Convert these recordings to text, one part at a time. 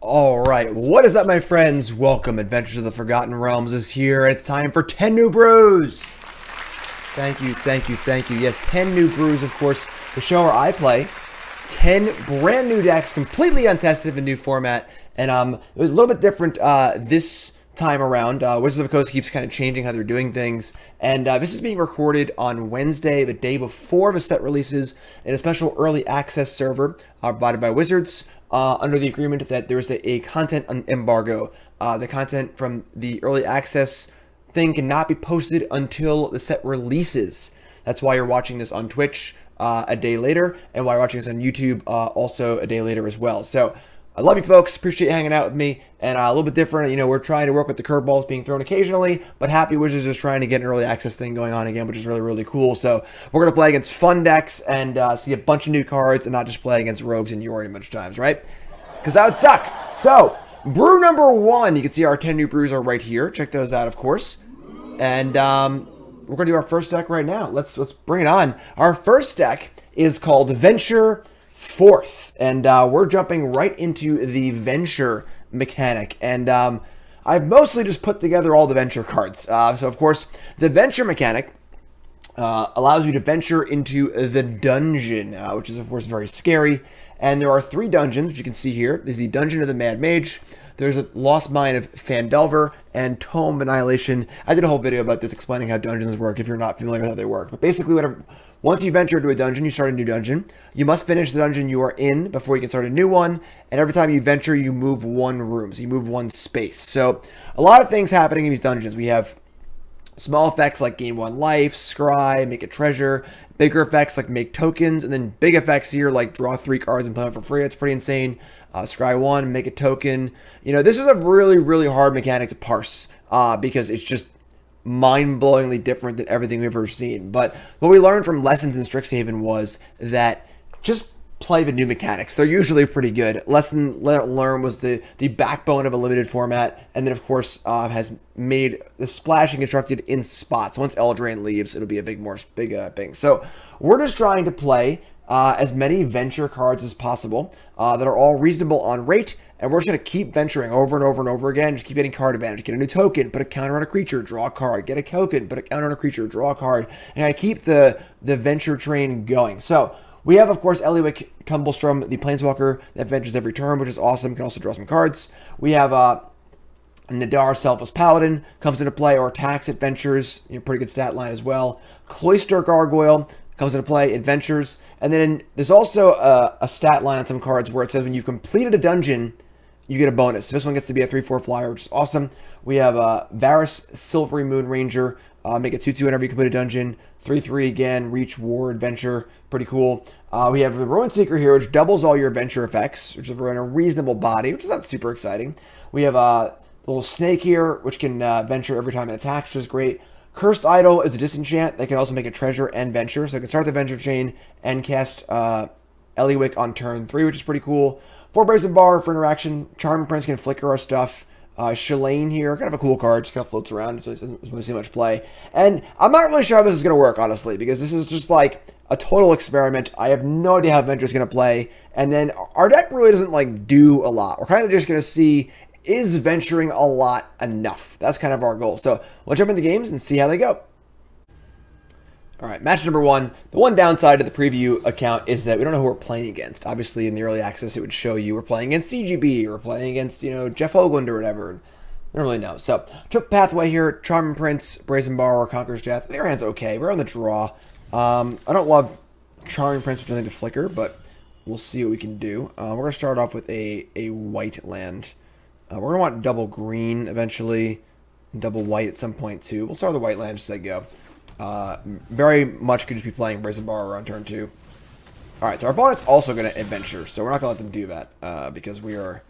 Alright, what is up my friends? Welcome, Adventures of the Forgotten Realms is here. It's time for 10 New Brews! Thank you, thank you, thank you. Yes, 10 New Brews, of course, the show where I play 10 brand new decks, completely untested in a new format. And it was a little bit different this time around. Wizards of the Coast keeps kind of changing how they're doing things. And this is being recorded on Wednesday, the day before the set releases, in a special early access server provided by Wizards. Under the agreement that there's a content embargo. The content from the early access thing cannot be posted until the set releases. That's why you're watching this on Twitch a day later, and why you're watching this on YouTube also a day later as well. So I love you folks, appreciate you hanging out with me, and a little bit different, you know, we're trying to work with the curveballs being thrown occasionally, but Happy Wizards is trying to get an early access thing going on again, which is really, really cool. So we're going to play against fun decks and see a bunch of new cards and not just play against rogues and Yori a bunch of times, right? Because that would suck. So, brew number 1, you can see our 10 new brews are right here. Check those out, of course. And we're going to do our first deck right now. Let's bring it on. Our first deck is called Venture Forth. And we're jumping right into the Venture mechanic. And I've mostly just put together all the Venture cards. So, of course, the Venture mechanic allows you to venture into the dungeon, which is, of course, very scary. And there are 3 dungeons, which you can see here. There's the Dungeon of the Mad Mage. There's a Lost Mine of Phandelver and Tome of Annihilation. I did a whole video about this explaining how dungeons work if you're not familiar with how they work. But basically, once you venture into a dungeon, you start a new dungeon. You must finish the dungeon you are in before you can start a new one. And every time you venture, you move 1 room. So you move 1 space. So a lot of things happening in these dungeons. We have small effects like gain 1 life, scry, make a treasure, bigger effects like make tokens, and then big effects here like draw 3 cards and play them for free. It's pretty insane. Scry 1, make a token. You know, this is a really, really hard mechanic to parse because it's just mind-blowingly different than everything we've ever seen. But what we learned from lessons in Strixhaven was that just play the new mechanics. They're usually pretty good. Lesson learned was the backbone of a limited format, and then of course has made the splashing constructed in spots. Once Eldraine leaves, it'll be a big thing. So we're just trying to play as many venture cards as possible that are all reasonable on rate, and we're just going to keep venturing over and over and over again. Just keep getting card advantage. Get a new token, put a counter on a creature, draw a card. Get a token, put a counter on a creature, draw a card. And I keep the venture train going. So we have, of course, Eliwick Tumblestrom, the Planeswalker that ventures every turn, which is awesome. Can also draw some cards. We have Nadar, Selfless Paladin, comes into play, or attacks, adventures. Pretty good stat line as well. Cloister Gargoyle comes into play, adventures. And then there's also a stat line on some cards where it says when you've completed a dungeon, you get a bonus. So this one gets to be a 3/4 flyer, which is awesome. We have Varus, Silvery Moon Ranger, make it 2/2 whenever you complete a dungeon. 3/3 again, reach, war, adventure, pretty cool. We have the Ruin Seeker here, which doubles all your adventure effects, which is in a reasonable body, which is not super exciting. We have a little snake here, which can venture every time it attacks, which is great. Cursed Idol is a disenchant that can also make a treasure and venture, so it can start the venture chain and cast Eliwick on turn 3, which is pretty cool. 4 Brazen Bar for interaction. Charming Prince can flicker our stuff. Shalane here, kind of a cool card, just kind of floats around, so it doesn't really see much play. And I'm not really sure how this is going to work, honestly, because this is just like a total experiment. I have no idea how Venture's going to play, and then our deck really doesn't like do a lot. We're kind of just going to see, is venturing a lot enough? That's kind of our goal. So we'll jump into games and see how they go. All right, match number 1. The one downside to the preview account is that we don't know who we're playing against. Obviously, in the early access, it would show you we're playing against CGB, or we're playing against, Jeff Hoagland or whatever. I don't really know. So, took Pathway here, Charming Prince, Brazen Bar, or Conqueror's Death. I think our hand's okay. We're on the draw. I don't love Charming Prince, which I think to flicker, but we'll see what we can do. We're going to start off with a white land. We're going to want double green eventually, and double white at some point too. We'll start with the white land just as I go. Very much could just be playing Brazen Bar on turn 2. Alright, so our opponent's also going to adventure, so we're not going to let them do that, because we are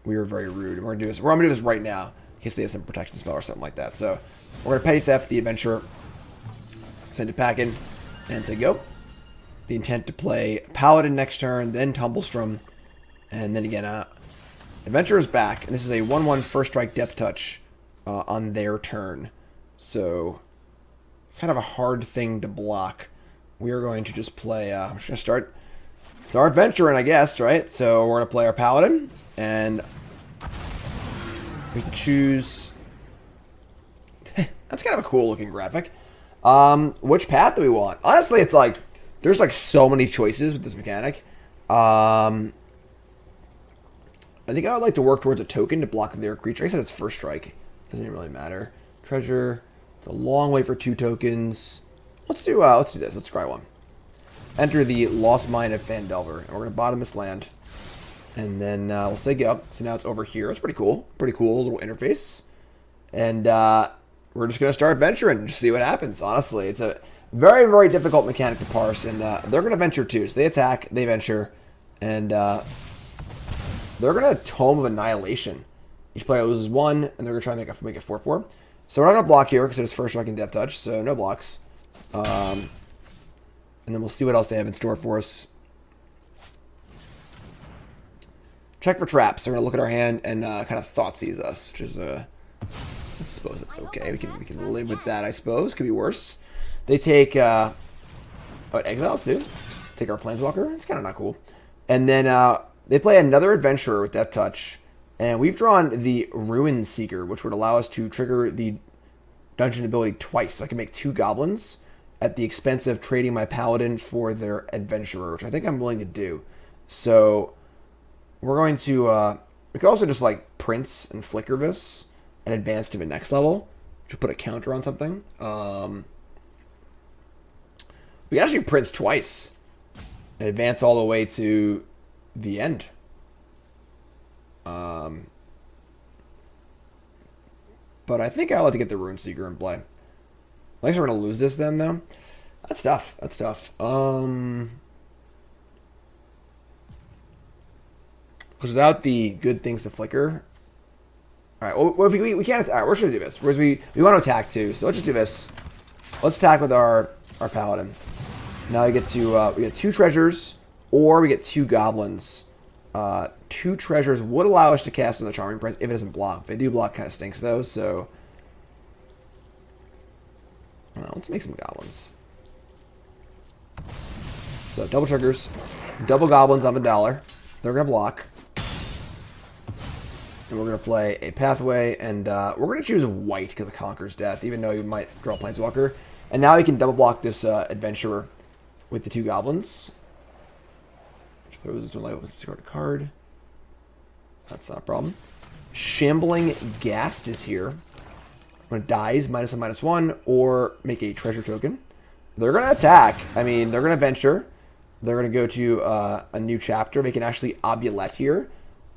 very rude. And we're going to do this right now, in case they have some protection spell or something like that. So, we're going to Petty Theft the Adventurer, send it packing, and say go. The intent to play Paladin next turn, then Tumblestrom, and then again, Adventurer's back, and this is a 1/1 first strike death touch on their turn. So, kind of a hard thing to block. We are going to just play, I'm just going to start venturing, I guess, right? So we're going to play our Paladin, and We can choose... That's kind of a cool looking graphic. Which path do we want? Honestly, it's like, there's like so many choices with this mechanic. I think I would like to work towards a token to block their creature. I said it's first strike. Doesn't even really matter. Treasure. It's a long way for 2 tokens. Let's do this. Let's try one. Enter the Lost Mine of Fandelver. And we're going to bottom this land. And then we'll say go. So now it's over here. It's pretty cool. Pretty cool little interface. And we're just going to start venturing and just see what happens. Honestly, it's a very, very difficult mechanic to parse. And they're going to venture too. So they attack, they venture. And they're going to Tome of Annihilation. Each player loses 1, and they're going to try to make it 4/4. So we're not going to block here because it's first strike and death touch. So no blocks. And then we'll see what else they have in store for us. Check for traps. They're going to look at our hand and kind of thought seize us, which is, I suppose it's okay. We can live with that, I suppose. Could be worse. They take, exiles too. Take our Planeswalker. It's kind of not cool. And then they play another Adventurer with Death Touch. And we've drawn the Ruin Seeker, which would allow us to trigger the dungeon ability twice. So I can make 2 goblins at the expense of trading my Paladin for their Adventurer, which I think I'm willing to do. So we're going to... we can also just like Prince and Flicker this and advance to the next level to put a counter on something. We can actually Prince twice and advance all the way to the end. But I think I'll have to get the Rune Seeker in play. I guess we're going to lose this then, though. That's tough. That's tough. Because without the good things to flicker... Alright, well, if we can't... Alright, we're just going to do this. Whereas we want to attack, too. So let's just do this. Let's attack with our Paladin. Now we get to... we get 2 treasures, or we get 2 goblins. 2 treasures would allow us to cast on the Charming Prince if it doesn't block. If they do block, kind of stinks, though, so... let's make some goblins. So, double triggers. Double goblins on the dollar. They're going to block. And we're going to play a pathway, and we're going to choose white because it conquers death, even though you might draw Planeswalker. And now you can double block this Adventurer with the 2 goblins. Discard a card. That's not a problem. Shambling Ghast is here. When it dies, -1/-1, or make a treasure token. They're going to attack. I mean, they're going to venture. They're going to go to a new chapter. They can actually Obulette here.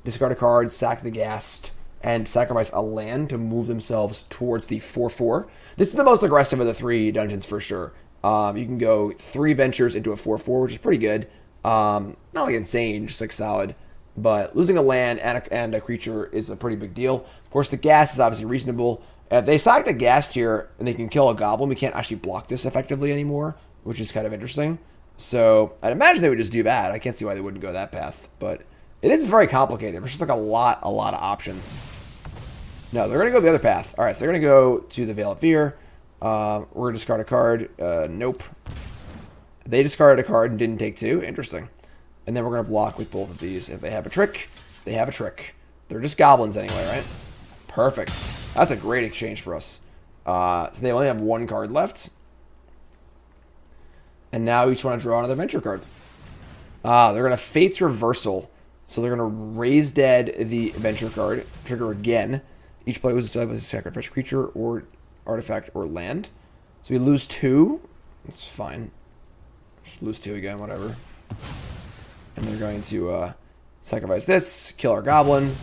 Discard a card, sack the Ghast, and sacrifice a land to move themselves towards the 4/4. This is the most aggressive of the 3 dungeons for sure. You can go 3 ventures into a 4/4, which is pretty good. Not like insane, just like solid. But losing a land and a creature is a pretty big deal. Of course, the Ghast is obviously reasonable. If they sack the Ghast here and they can kill a goblin, we can't actually block this effectively anymore, which is kind of interesting. So I'd imagine they would just do that. I can't see why they wouldn't go that path, but it is very complicated. There's just like a lot of options. No, they're going to go the other path. All right, so they're going to go to the Veil of Fear. We're going to discard a card. Nope. They discarded a card and didn't take 2. Interesting. And then we're going to block with both of these. If they have a trick, they have a trick. They're just goblins anyway, right? Perfect. That's a great exchange for us. So they only have 1 card left. And now we each want to draw another venture card. They're going to Fate's Reversal. So they're going to raise dead the venture card. Trigger again. Each player loses a sacrifice creature or artifact or land. So we lose 2. That's fine. Just lose 2 again, whatever. And they're going to sacrifice this, kill our goblin,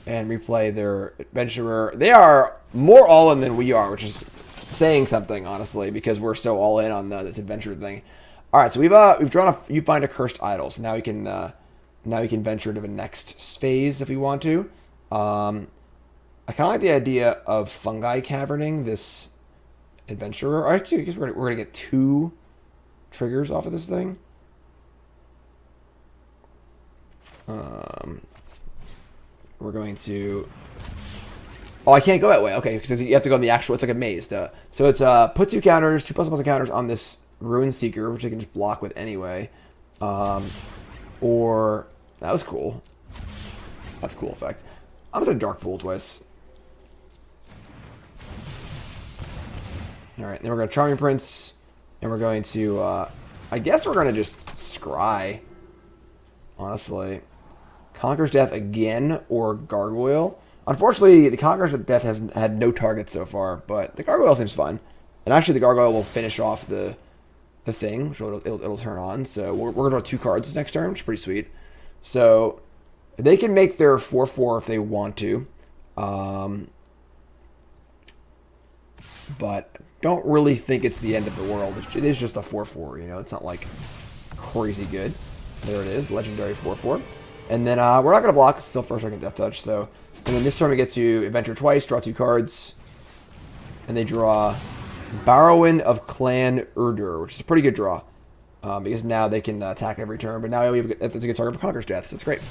and replay their adventurer. They are more all-in than we are, which is saying something, honestly, because we're so all-in on this adventure thing. All right, so we've drawn you find a cursed idol. So now we can venture to the next phase if we want to. I kind of like the idea of fungi caverning this adventurer. Actually, I guess we're gonna get 2 triggers off of this thing. We're going to... Oh, I can't go that way. Okay, because you have to go in the actual... It's like a maze. So it's put 2 counters, 2 +1 counters on this Ruin Seeker, which I can just block with anyway. Or... That was cool. That's a cool effect. I'm just going to Dark Pool twice. Alright, then we're going to Charming Prince. And we're going to, I guess we're going to just scry. Honestly. Conqueror's Death again, or Gargoyle. Unfortunately, the Conqueror's Death has had no targets so far, but the Gargoyle seems fun. And actually, the Gargoyle will finish off the thing, which it'll turn on. So we're going to draw 2 cards next turn, which is pretty sweet. So they can make their 4/4 if they want to. But don't really think it's the end of the world. It is just a 4/4, you know. It's not like crazy good. There it is, legendary 4/4. And then we're not going to block. It's still first second Death Touch. So, and then this turn we get to adventure twice, draw 2 cards. And they draw Barrowin of Clan Urdur, which is a pretty good draw. Because now they can attack every turn. But now that's a good target for Conqueror's Death, so it's great.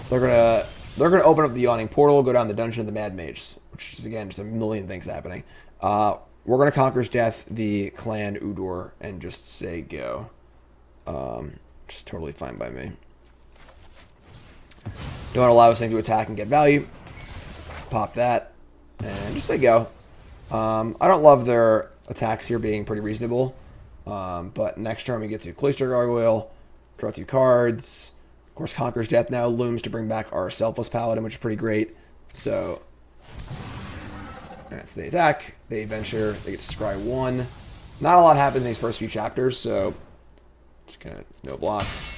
So they're gonna open up the Yawning Portal, go down the Dungeon of the Mad Mage, which is again just a million things happening. We're gonna Conqueror's Death the Clan Udor and just say go. Just totally fine by me. Don't allow this thing to attack and get value. Pop that and just say go. I don't love their attacks here being pretty reasonable. But next turn we get to Cloister Gargoyle, draw 2 cards. Of course, Conqueror's Death now looms to bring back our Selfless Paladin, which is pretty great. So that's the attack. They venture. They get to scry 1. Not a lot happens in these first few chapters, so just kind of no blocks.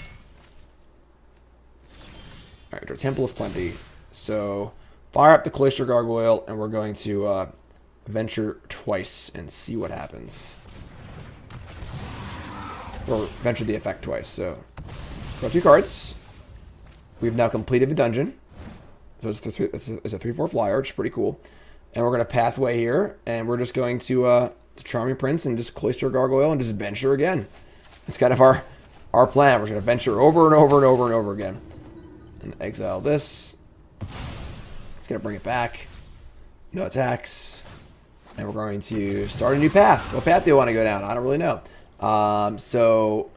All right, draw Temple of Plenty. So fire up the Cloister Gargoyle, and we're going to venture twice and see what happens. Or venture the effect twice. So draw 2 cards. We've now completed the dungeon. So it's a 3/4 flyer, which is pretty cool. And we're going to pathway here, and we're just going to Charming Prince and just Cloister Gargoyle and just venture again. That's kind of our plan. We're going to venture over and over and over and over again. And exile this. It's going to bring it back. No attacks. And we're going to start a new path. What path do you want to go down? I don't really know. So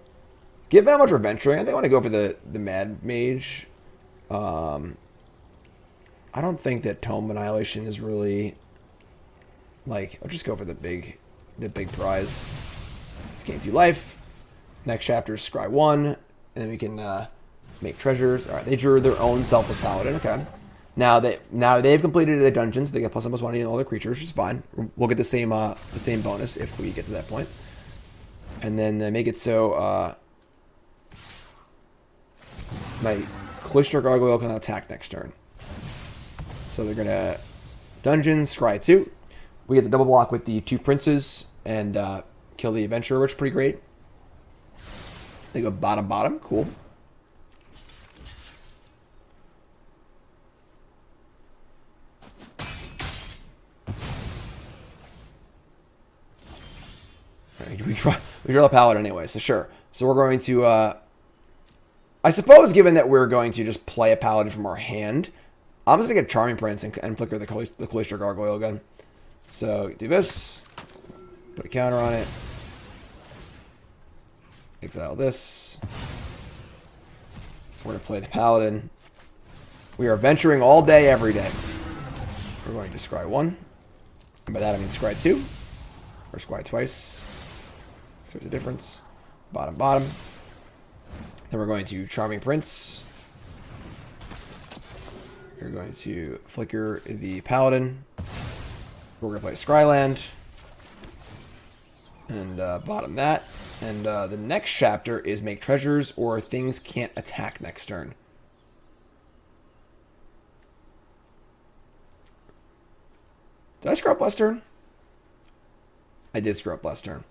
give that much for venturing. I think I want to go for the Mad Mage. I don't think that Tome Annihilation is really like. I'll just go for the big prize. Let's gain 2 life. Next chapter is scry 1, and then we can make treasures. All right, they drew their own Selfless Paladin. Okay. Now they've completed a dungeon, so they get +1/+1 on all their creatures, which is fine. We'll get the same bonus if we get to that point. And then they make it so my Cloister Gargoyle can attack next turn. So they're going to dungeon, scry 2. We get to double block with the 2 princes and kill the adventurer, which is pretty great. They go bottom, cool. We draw the Paladin anyway, so sure. So we're going to, I suppose given that we're going to just play a Paladin from our hand, I'm just going to get Charming Prince and flicker the Cloister Gargoyle again. So do this, put a counter on it, exile this. We're going to play the Paladin. We are venturing all day, every day. We're going to scry 1. And by that I mean scry 2. Or scry twice. So there's a difference. Bottom. Then we're going to Charming Prince. We're going to flicker the Paladin. We're going to play Scryland. And bottom that. And the next chapter is make treasures or things can't attack next turn. Did I screw up last turn? I did screw up last turn.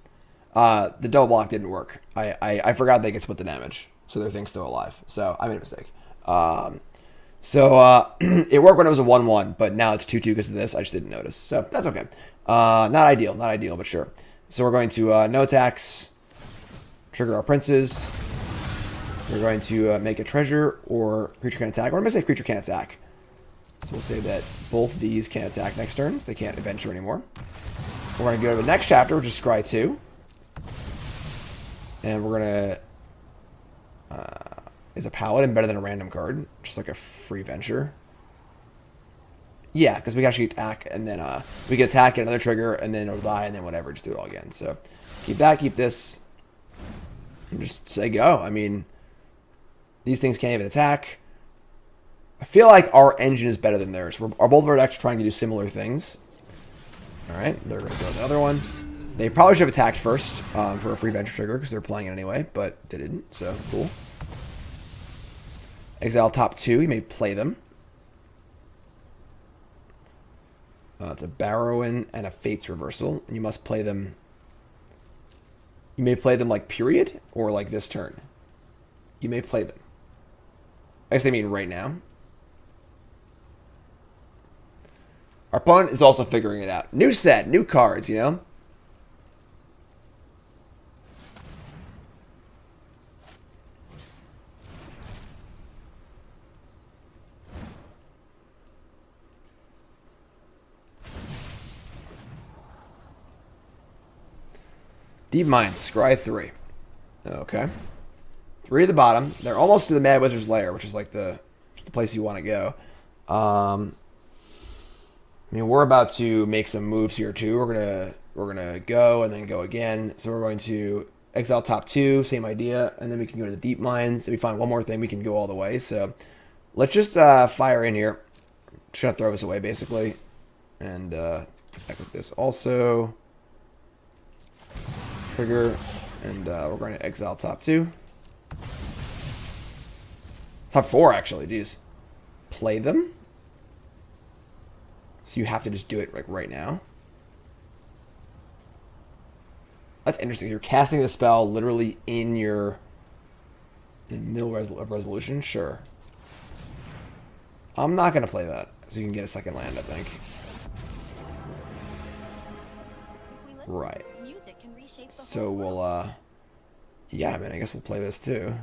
The double block didn't work. I forgot they could split the damage. So their thing's still alive. So I made a mistake. It worked when it was a 1/1, but now it's 2/2 because of this. I just didn't notice. So that's okay. Not ideal, but sure. So we're going to no attacks, trigger our princes. We're going to make a treasure or creature can attack. Or I'm going to say creature can't attack. So we'll say that both these can't attack next turns. They can't adventure anymore. We're going to go to the next chapter, which is Scry 2. And we're going to... is a Paladin better than a random card? Just like a free venture. Yeah, because we can actually attack, and then we can attack, get another trigger, and then it'll die, and then whatever, just do it all again. So keep that, keep this, and just say go. I mean, these things can't even attack. I feel like our engine is better than theirs. Our both of our decks are trying to do similar things. All right, they're going to go to the other one. They probably should have attacked first for a free venture trigger because they're playing it anyway, but they didn't, so cool. Exile top 2, you may play them. It's a Barrowan and a Fates Reversal, and you must play them. You may play them like period or like this turn. You may play them. I guess they mean right now. Our opponent is also figuring it out. New set, new cards, you know? Deep Mines, scry 3. Okay. 3 at the bottom. They're almost to the Mad Wizard's Lair, which is like the place you want to go. I mean, we're about to make some moves here too. We're gonna go and then go again. So we're going to exile top 2, same idea, and then we can go to the Deep Mines. If we find one more thing, we can go all the way. So let's just fire in here. Just gonna throw this away basically, and attack with this also. Trigger, and we're going to exile top 2. Top 4 actually. Geez, play them. So you have to just do it like right now. That's interesting. You're casting the spell literally in your middle of resolution. Sure. I'm not gonna play that, so you can get a second land. I think. Right. So we'll yeah, I mean, I guess we'll play this too.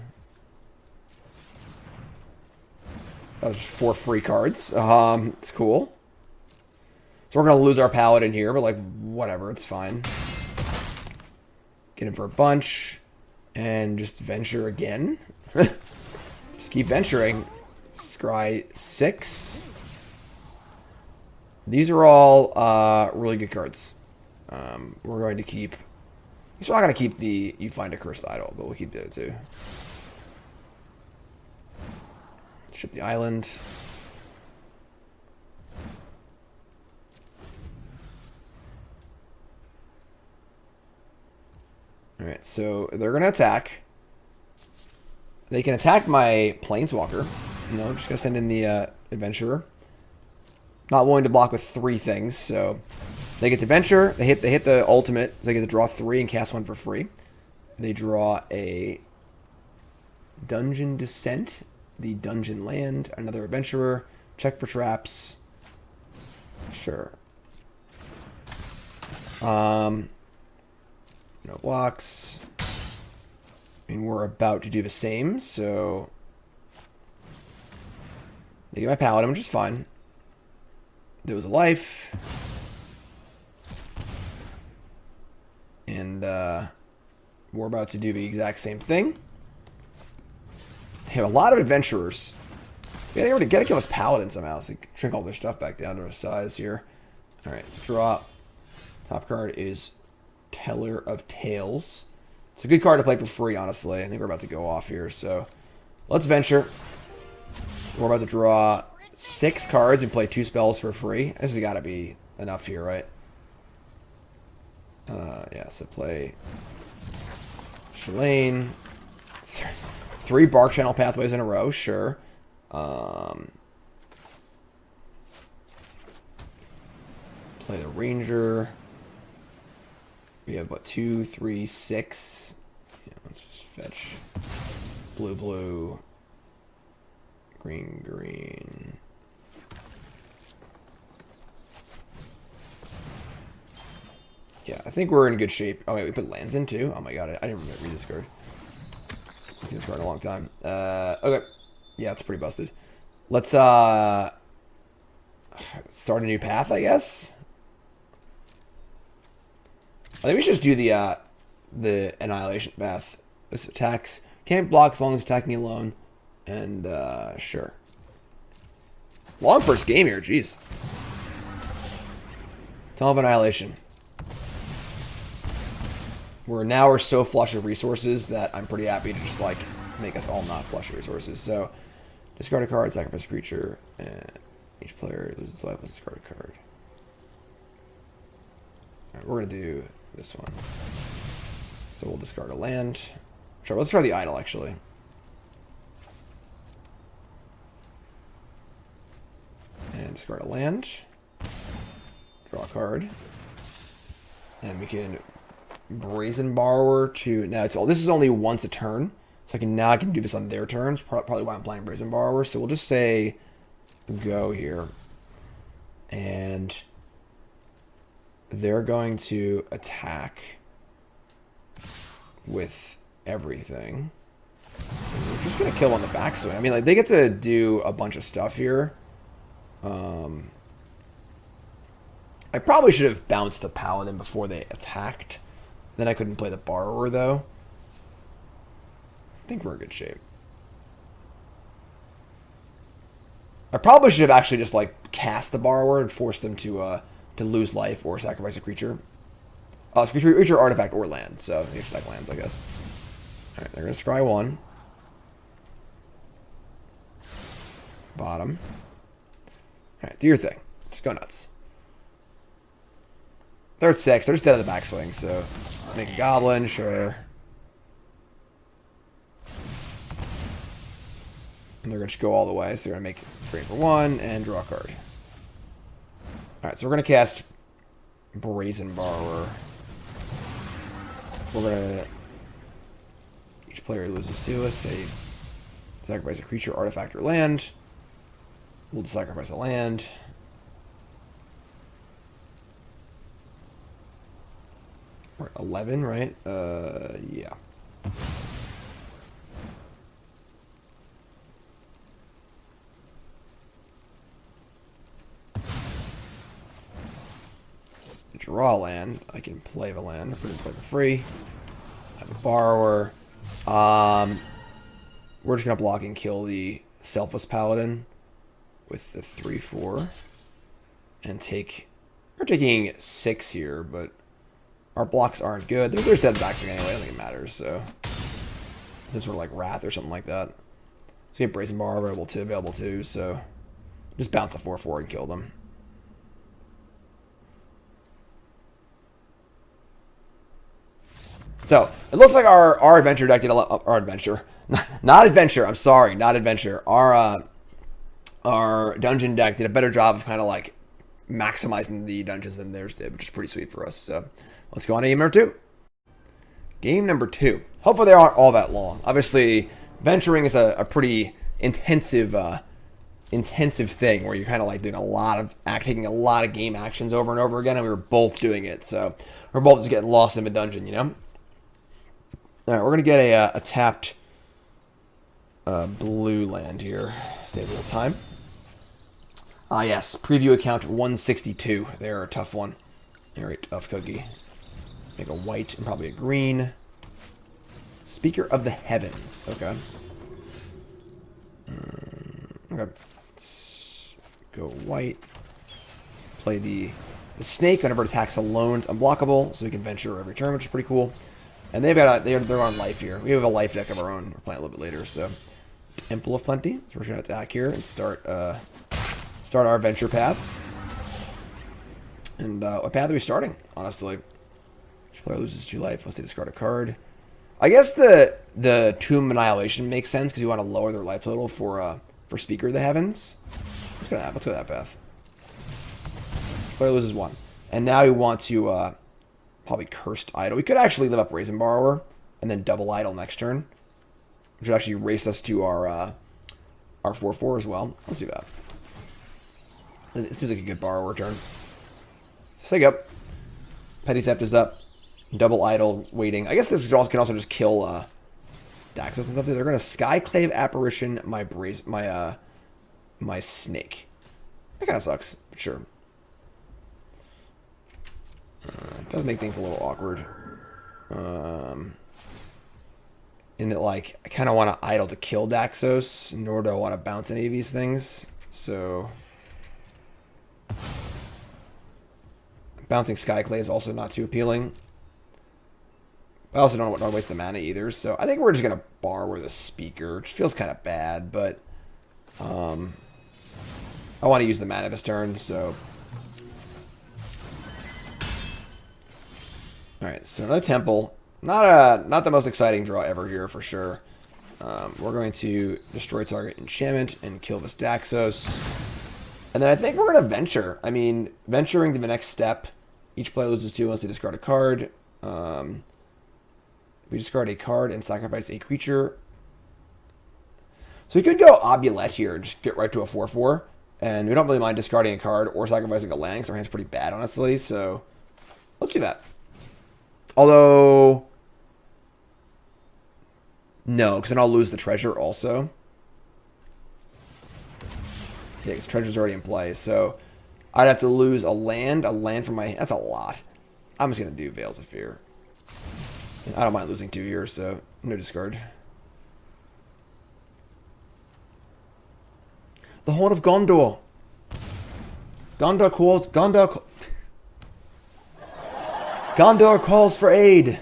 That was 4 free cards. It's cool. So we're gonna lose our paladin here, but like whatever, it's fine. Get him for a bunch, and just venture again. Just keep venturing. Scry 6. These are all really good cards. We're going to keep. We're not going to keep the You Find a Cursed Idol, but we'll keep the other 2. Ship the island. Alright, so they're going to attack. They can attack my Planeswalker. No, I'm just going to send in the Adventurer. Not willing to block with 3 things, so they get to venture. They hit the ultimate, so they get to draw 3 and cast 1 for free. They draw a Dungeon Descent, the Dungeon Land, another Adventurer, check for traps. Sure. No blocks. I mean, we're about to do the same, so they get my Paladin, which is fine. There was a life. And we're about to do the exact same thing. They have a lot of adventurers. Yeah, they gotta kill this paladin somehow, so we can shrink all their stuff back down to a size here. Alright, draw. Top card is Teller of Tales. It's a good card to play for free, honestly. I think we're about to go off here, so let's venture. We're about to draw 6 cards and play 2 spells for free. This has got to be enough here, right? Yeah, so play Shalane. 3 Bark Channel Pathways in a row, sure. Play the Ranger. We have, what, 2, 3, 6. Yeah, let's just fetch blue, blue, green, green. Yeah, I think we're in good shape. Oh, wait, we put lands in, too? Oh, my God, I didn't read this card. I've seen this card in a long time. Okay. Yeah, it's pretty busted. Let's, start a new path, I guess? I think we should just do the Annihilation path. This attacks. Can't block as long as attacking alone. And, sure. Long first game here, jeez. Tunnel of Annihilation. We're so flush of resources that I'm pretty happy to just like make us all not flush of resources. So discard a card, sacrifice a creature, and each player loses life with discard a card. Alright, we're gonna do this one. So we'll discard a land. Sure, let's try the idol actually. And discard a land. Draw a card. And we can Brazen Borrower to now it's all this is only once a turn. So I can do this on their turns. Probably why I'm playing Brazen Borrower. So we'll just say go here. And they're going to attack with everything. And we're just gonna kill on the backswing. I mean, like they get to do a bunch of stuff here. I probably should have bounced the Paladin before they attacked. Then I couldn't play the Borrower though. I think we're in good shape. I probably should have actually just like cast the Borrower and forced them to lose life or sacrifice a creature. Creature, artifact, or land. So you sack lands, I guess. All right, they're gonna scry one. Bottom. All right, do your thing. Just go nuts. They're at 6. They're just dead in the backswing. So make a goblin, sure. And they're gonna just go all the way. So they're gonna make trade for 1 and draw a card. All right, so we're gonna cast Brazen Borrower. We're gonna each player loses to us. Say sacrifice a creature, artifact, or land. We'll just sacrifice a land. We're at 11, right? Yeah. Draw land. I can play the land. Put it in play for free. I have a Borrower. We're just gonna block and kill the Selfless Paladin with the 3/4 and take. We're taking 6 here, but our blocks aren't good. There's dead backswing anyway. I don't think it matters. So some sort of like Wrath or something like that. So we have Brazen Borrower available too. So just bounce the 4/4 and kill them. So it looks like our adventure deck did a lot. Our adventure, not adventure. I'm sorry, not adventure. Our dungeon deck did a better job of kind of like maximizing the dungeons than theirs did, which is pretty sweet for us. So let's go on to game number 2. Game number 2. Hopefully they aren't all that long. Obviously, venturing is a pretty intensive thing where you're kind of like doing taking a lot of game actions over and over again, and we were both doing it. So we're both just getting lost in the dungeon, you know. All right, we're gonna get a tapped blue land here. Save a little time. Yes, preview account 162. They're a tough one. Very tough cookie. Make a white and probably a green. Speaker of the Heavens. Okay. Okay. Let's go white. Play the snake. Whenever it attacks alone, it's unblockable, so we can venture every turn, which is pretty cool. And they're on life here. We have a life deck of our own. We're playing a little bit later, so Temple of Plenty. So we're gonna attack here and start our adventure path. And what path are we starting? Honestly, each player loses 2 life. Let's discard a card. I guess the Tomb of Annihilation makes sense because you want to lower their life total for Speaker of the Heavens. Let's go that path. Player loses 1, and now we want to probably Cursed Idol. We could actually live up Brazen Borrower and then double Idol next turn, which would actually race us to our 4/4 as well. Let's do that. It seems like a good Borrower turn. Sig up. Petty Theft is up. Double Idol waiting. I guess this can also just kill Daxos and stuff. They're gonna Skyclave Apparition my snake. That kind of sucks, but sure. It does make things a little awkward. In that, like, I kind of want to idle to kill Daxos, nor do I want to bounce any of these things. So Bouncing Skyclave is also not too appealing. I also don't want to waste the mana either, so I think we're just going to borrow the Speaker, which feels kind of bad, but I want to use the mana this turn, so... Alright, so another Temple. Not the most exciting draw ever here, for sure. We're going to destroy target enchantment and kill this Daxos. And then I think we're going to venture. I mean, venturing to the next step. Each player loses 2 once they discard a card. We discard a card and sacrifice a creature. So we could go Obulette here and just get right to a 4/4. And we don't really mind discarding a card or sacrificing a land, because our hand's pretty bad, honestly. So let's do that. Although... No, because then I'll lose the treasure also. Yeah, because treasure's already in play. So I'd have to lose a land from my... That's a lot. I'm just going to do Veils of Fear. I don't mind losing 2 here, so no discard. The Horn of Gondor. Gondor calls for aid.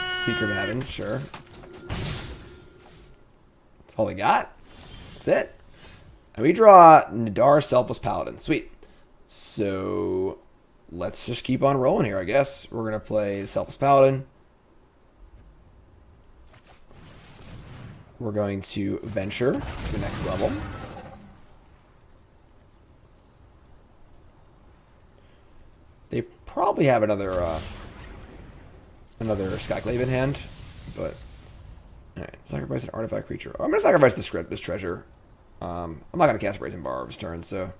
Speaker of Heavens, sure. That's all they got. That's it. And we draw Nadar, Selfless Paladin. Sweet. So let's just keep on rolling here, I guess. We're going to play the Selfless Paladin. We're going to venture to the next level. They probably have another Skyclave in hand, but alright, sacrifice an artifact creature. I'm gonna sacrifice this treasure. I'm not gonna cast Brazen Bar this turn, so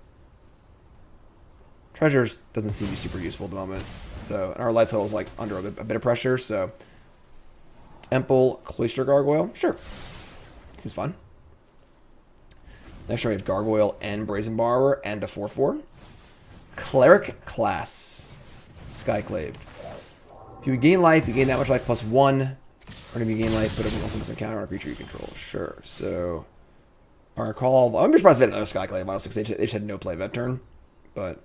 treasures doesn't seem to be super useful at the moment. So and our life total is like under a bit of pressure. So Temple, Cloister Gargoyle, sure, seems fun. Next turn we have Gargoyle and Brazen Borrower and a 4/4. Cleric class, Skyclave. If you gain life, you gain that much life plus 1. Or if you gain life, but it also doesn't counter on a creature you control. Sure. So our call. I'm surprised they had another Skyclave. Honestly, they just had no play that turn, but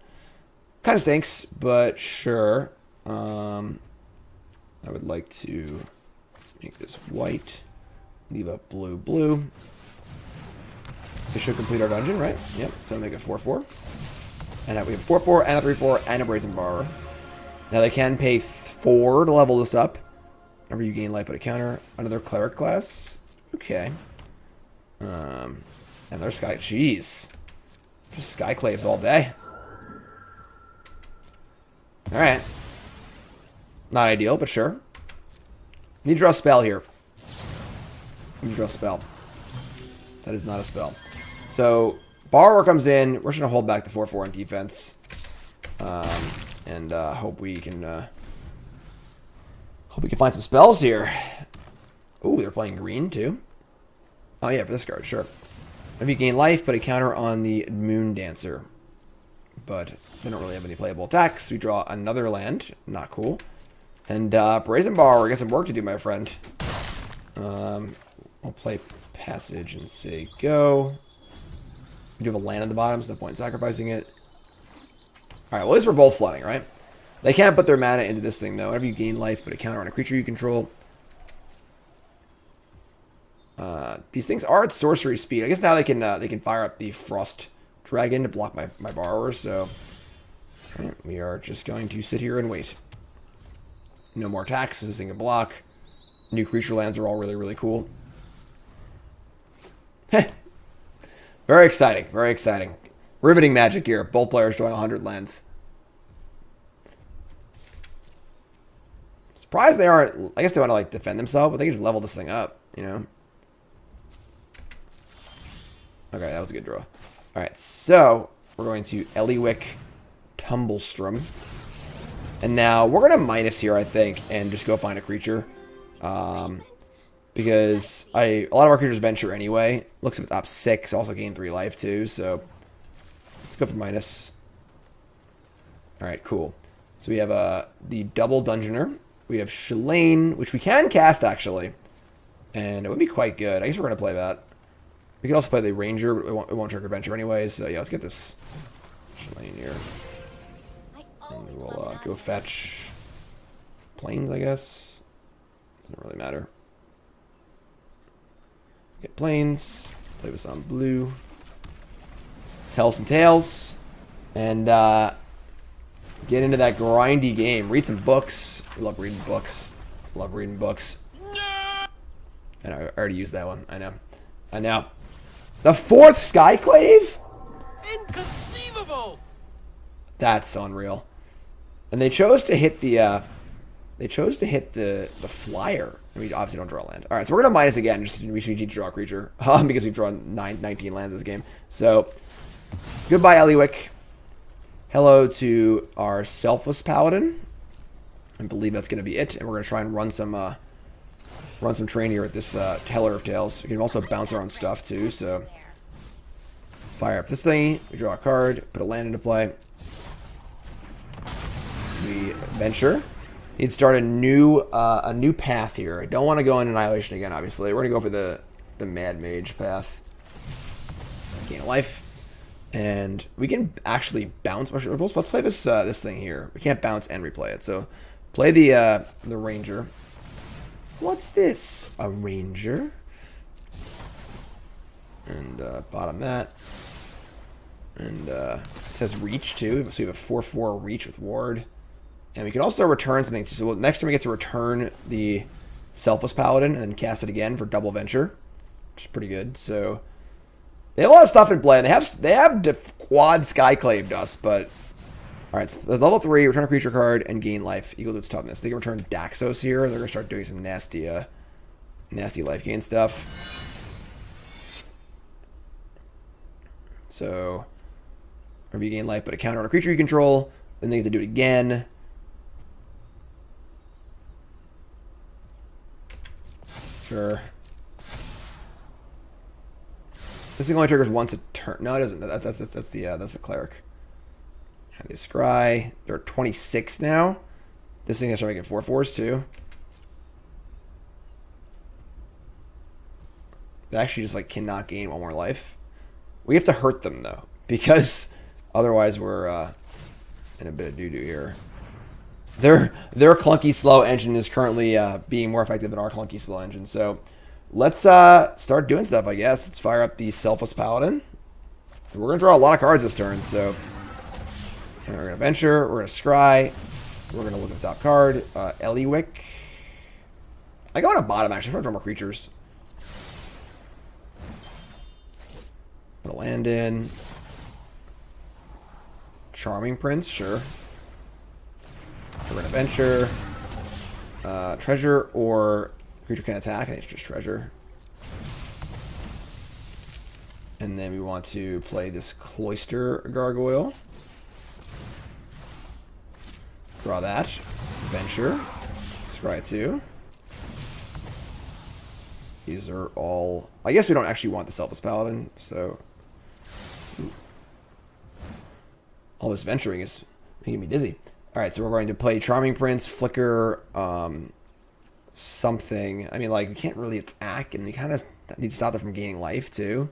kind of stinks. But sure. I would like to make this white. Leave a blue. This should complete our dungeon, right? Yep. So make it 4/4. And we have a 4/4 and a 3/4 and a Brazen Borrower. Now they can pay 4 to level this up. Whenever you gain life but a counter. Another Cleric class. Okay. And there's Sky. Jeez. Just Skyclaves all day. Alright. Not ideal, but sure. Need to draw a spell here. Need to draw a spell. That is not a spell. So, Borrower comes in. We're just going to hold back the 4/4 on defense. And hope we can find some spells here. Ooh, they're playing green too. Oh yeah, for this card, sure. If you gain life, put a counter on the Moon Dancer. But they don't really have any playable attacks. We draw another land. Not cool. And Brazen Borrower, got some work to do, my friend. I'll play Passage and say go. We do have a land on the bottom, so no point in sacrificing it. Alright, well at least we're both flooding, right? They can't put their mana into this thing, though. Whenever you gain life, put a counter on a creature you control. These things are at sorcery speed. I guess now they can fire up the Frost Dragon to block my borrowers, so... Right, we are just going to sit here and wait. No more attacks. This thing can block. New creature lands are all really, really cool. Heh. Very exciting. Very exciting. Riveting magic here. Both players drawing 100 lands. Surprised they aren't... I guess they want to like defend themselves, but they can just level this thing up, you know? Okay, that was a good draw. Alright, so we're going to Eliwick Tumblestrom. And now we're going to minus here, I think, and just go find a creature. Because a lot of our creatures venture anyway. Looks like it's top 6, also gain 3 life too, so let's go for minus. Alright, cool. So we have the Double Dungeoner. We have Shalane, which we can cast actually. And it would be quite good. I guess we're going to play that. We can also play the Ranger, but it won't trigger venture anyways. So yeah, let's get this Shalane here. And we'll go fetch planes, I guess. Doesn't really matter. Get planes. Play with some blue. Tell some tales. And get into that grindy game. Read some books. I love reading books. Love reading books. And I already used that one. I know. I know. The 4th Skyclave? Inconceivable! That's unreal. And they chose to hit the the flyer. We obviously don't draw land. All right, so we're gonna minus again. Just we should need to draw a creature because we've drawn 19 lands this game. So goodbye, Eliwick. Hello to our Selfless Paladin. I believe that's gonna be it. And we're gonna try and run some train here with this Teller of Tales. We can also bounce our own stuff too. So fire up this thing. We draw a card. Put a land into play. We venture. Need to start a new path here. I don't want to go in Annihilation again, obviously. We're gonna go for the Mad Mage path. Gain a life. And we can actually bounce. Let's play this this thing here. We can't bounce and replay it. So play the Ranger. What's this? A Ranger. And bottom that. And it says reach too. So we have a 4/4 reach with ward. And we can also return something. So next time we get to return the Selfless Paladin and then cast it again for double venture, which is pretty good. So they have a lot of stuff in play. And they have quad Skyclaved us, but all right. So there's level 3, return a creature card and gain life equal to its toughness. They can return Daxos here. They're gonna start doing some nasty life gain stuff. So or you gain life, but a counter on a creature you control. Then they get to do it again. Sure. This thing only triggers once a turn. No, it doesn't. That's the cleric. And they scry. They're 26 now. This thing is trying to get 4/4s too. They actually just like cannot gain one more life. We have to hurt them though, because otherwise we're in a bit of doo-doo here. Their clunky slow engine is currently being more effective than our clunky slow engine. So let's start doing stuff, I guess. Let's fire up the Selfless Paladin. We're going to draw a lot of cards this turn. So we're going to venture. We're going to scry. We're going to look at the top card. Eliwick. I go on a bottom, actually. I'm going to draw more creatures. Put a land in. Charming Prince, sure. We're going to venture. Treasure or creature can attack. I think it's just treasure. And then we want to play this Cloister Gargoyle. Draw that. Venture. Scry 2. These are all... I guess we don't actually want the Selfless Paladin, so... All this venturing is making me dizzy. Alright, so we're going to play Charming Prince, Flicker, something. I mean, like, we can't really attack, and we kind of need to stop them from gaining life, too.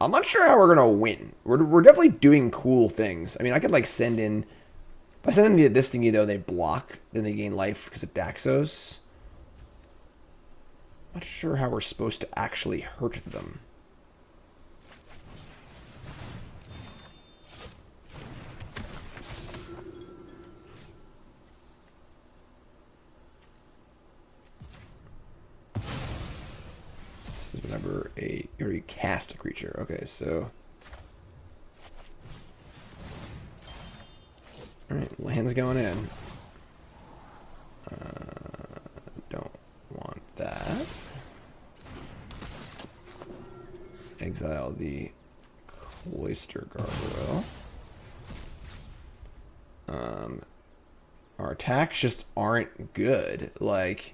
I'm not sure how we're going to win. We're definitely doing cool things. I mean, I could, like, send in... If I send in this thingy, though, they block, then they gain life because of Daxos. Not sure how we're supposed to actually hurt them. This is whenever you already cast a creature. Okay, so... Alright, land's going in. Don't want that. Exile the Cloister Gargoyle. Our attacks just aren't good. Like,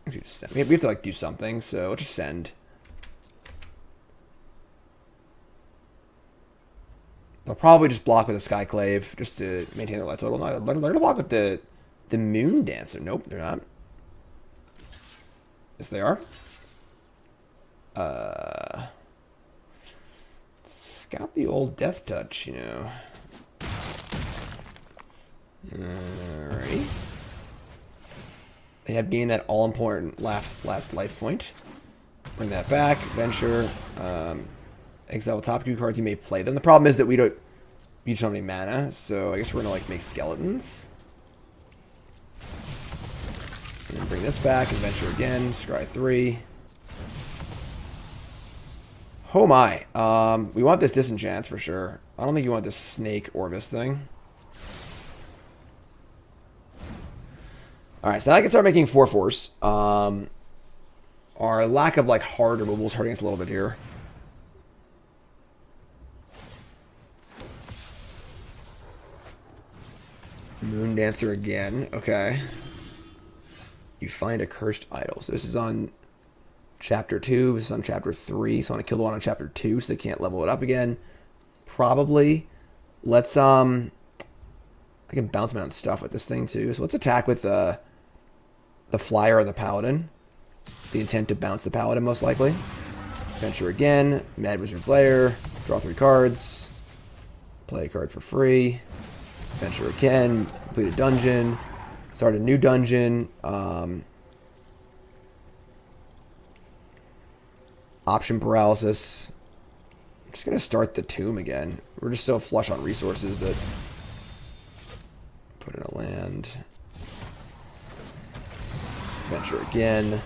we have to like do something, so we'll just send. They'll probably just block with a Skyclave just to maintain their life total. No, they're gonna block with the Moon Dancer. Nope, they're not. Yes, they are. It's got the old death touch, you know. Alright. They have gained that all-important last life point. Bring that back. Venture. Exile top 2 cards. You may play them. The problem is that we just don't have any mana, so I guess we're going to like make skeletons. And then bring this back and venture again. Scry 3. Oh my. We want this disenchants for sure. I don't think you want this snake Orvis thing. Alright, so now I can start making 4/4s. Our lack of like hard removal is hurting us a little bit here. Moon Dancer again. Okay. You find a cursed idol. So this is on chapter 2. This is on chapter 3. So I want to kill the one on chapter 2 so they can't level it up again. Probably. Let's I can bounce around stuff with this thing too. So let's attack with the flyer or the paladin. The intent to bounce the paladin most likely. Venture again. Mad Wizard's Lair. Draw 3 cards. Play a card for free. Venture again. Complete a dungeon. Start a new dungeon. Option paralysis. I'm just going to start the tomb again. We're just so flush on resources that... Put in a land. Venture again.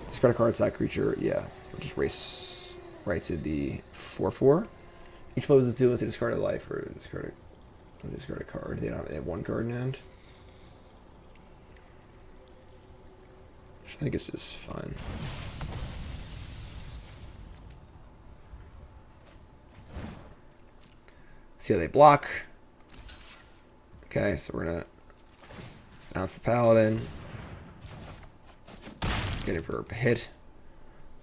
Discard a card, side creature. Yeah. We'll just race right to the 4/4. Each poses to is to discard a life or discard a card. They have 1 card in hand. Which I think is just fine. See how they block. Okay, so we're gonna bounce the paladin. Get it for a hit.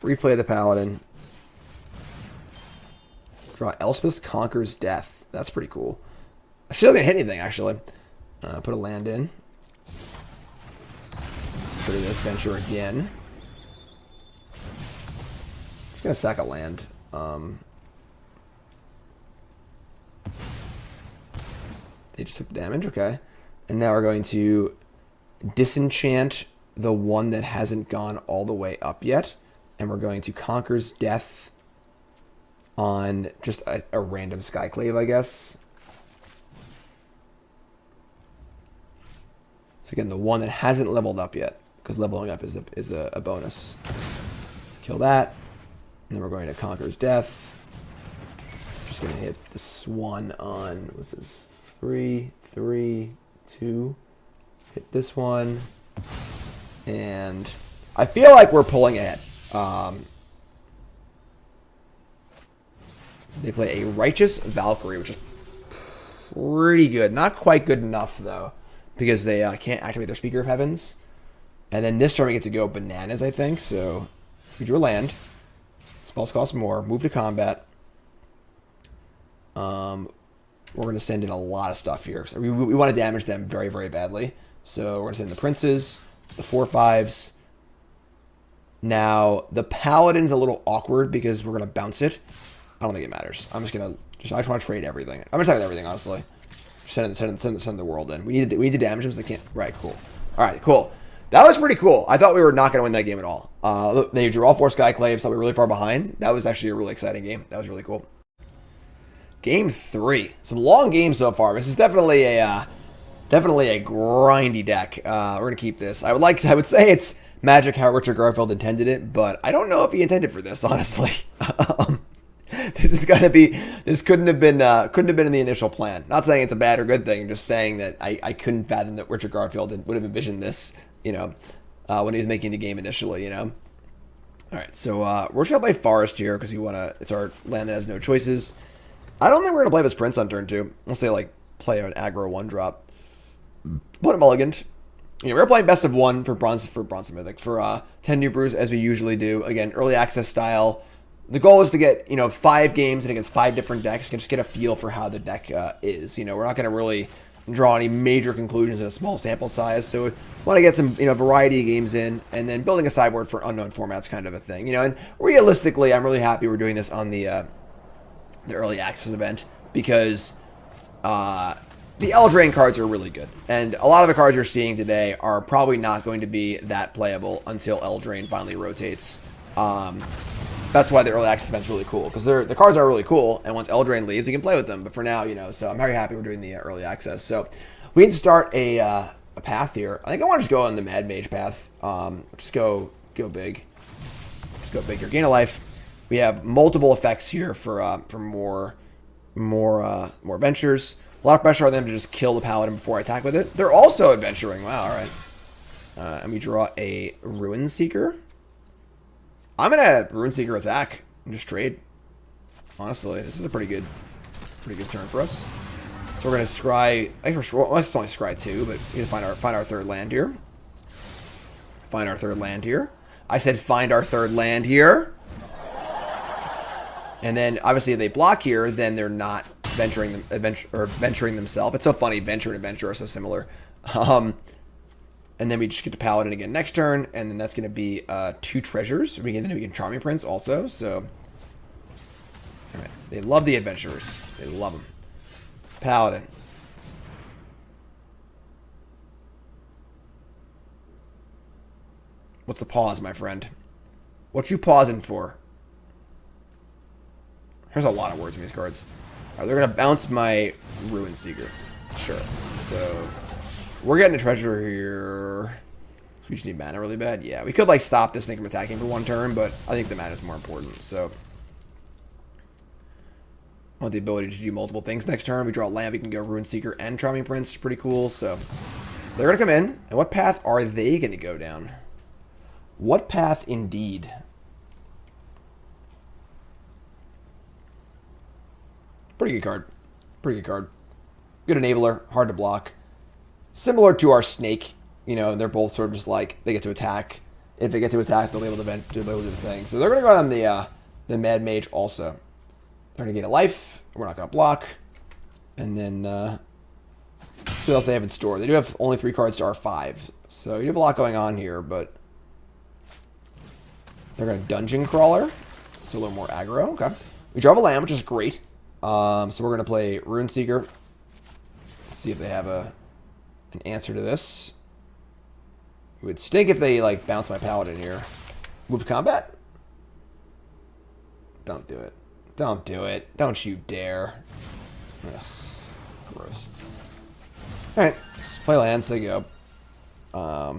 Replay the paladin. Draw Elspeth Conquers Death. That's pretty cool. She doesn't hit anything, actually. Put a land in. Put in this venture again. Just gonna sack a land. They just took the damage, okay. And now we're going to disenchant the one that hasn't gone all the way up yet. And we're going to Conquer's Death on just a random Skyclave, I guess. So again, the one that hasn't leveled up yet, because leveling up is a bonus. Let's kill that. And then we're going to Conquer's Death. Just going to hit this one on, what's this? 3, 3, 2. Hit this one. And I feel like we're pulling ahead. They play a Righteous Valkyrie, which is pretty good. Not quite good enough, though, because they can't activate their Speaker of Heavens. And then this turn we get to go bananas, I think. So we drew a land. Spells cost more. Move to combat. We're going to send in a lot of stuff here. So we want to damage them very, very badly. So we're going to send the Princes, the 4/5s. Now, the Paladin's a little awkward because we're going to bounce it. I don't think it matters. I'm just going to... I just want to trade everything. I'm going to trade everything, honestly. Send the world in. We need to damage them so they can't... Right, cool. Alright, cool. That was pretty cool. I thought we were not going to win that game at all. They drew all 4 Skyclaves, thought we were really far behind. That was actually a really exciting game. That was really cool. Game 3. Some long games so far. This is definitely a grindy deck. We're going to keep this. I would say it's Magic how Richard Garfield intended it, but I don't know if he intended for this, honestly. This couldn't have been in the initial plan. Not saying it's a bad or good thing, just saying that I couldn't fathom that Richard Garfield would have envisioned this, when he was making the game initially, All right, so we're just gonna play Forest here because it's our land that has no choices. I don't think we're gonna play this Prince on turn 2, unless they play an aggro 1-drop. Put a mulligant. We're playing best of 1 for Bronze Mythic for 10 New Brews as we usually do. Again, early access style. The goal is to get 5 games and against 5 different decks, and just get a feel for how the deck is. We're not going to really draw any major conclusions in a small sample size, so we want to get some variety of games in, and then building a sideboard for unknown formats kind of a thing. And realistically, I'm really happy we're doing this on the the early access event, because the Eldraine cards are really good. And a lot of the cards you're seeing today are probably not going to be that playable until Eldraine finally rotates. That's why the early access event's really cool, because the cards are really cool, and once Eldraine leaves, you can play with them. But for now, you know, so I'm very happy we're doing the early access. So we need to start a path here. I think I want to just go on the Mad Mage path. Just go big. Just go big here. Gain a life. We have multiple effects here for more adventures. A lot of pressure on them to just kill the paladin before I attack with it. They're also adventuring. Wow, all right. And we draw a Ruin Seeker. I'm gonna Ruin Seeker attack and just trade. Honestly, this is a pretty good turn for us. So we're gonna scry. Well, it's only scry 2, but we need to find our third land here. Find our third land here. I said find our third land here. And then obviously if they block here, then they're not venturing themselves. It's so funny. Venture and adventure are so similar. And then we just get to Paladin again next turn, and then that's going to be 2 treasures. We can Charming Prince also. So, all right, they love the adventurers. They love them. Paladin. What's the pause, my friend? What you pausing for? There's a lot of words in these cards. All right, they're going to bounce my Ruin Seeker. Sure. So we're getting a treasure here. We just need mana really bad. Yeah, we could like stop this thing from attacking for 1 turn, but I think the mana is more important. So I want the ability to do multiple things next turn. We draw a land. We can go Ruin Seeker and Charming Prince. Pretty cool. So they're going to come in. And what path are they going to go down? What path indeed? Pretty good card. Pretty good card. Good enabler. Hard to block. Similar to our snake. You know, they're both sort of just like, they get to attack. If they get to attack, they'll be able to do the thing. So they're going to go on the Mad Mage also. They're going to gain a life. We're not going to block. And then, see what else they have in store. They do have only 3 cards to R5. So you have a lot going on here, but they're going to Dungeon Crawler. So a little more aggro. Okay. We draw a land, which is great. So we're going to play Ruin Seeker. Let's see if they have an answer to this. It would stink if they like bounce my Paladin here. Move to combat? Don't do it. Don't do it. Don't you dare. Ugh, gross. Alright, let's play lands, they go. I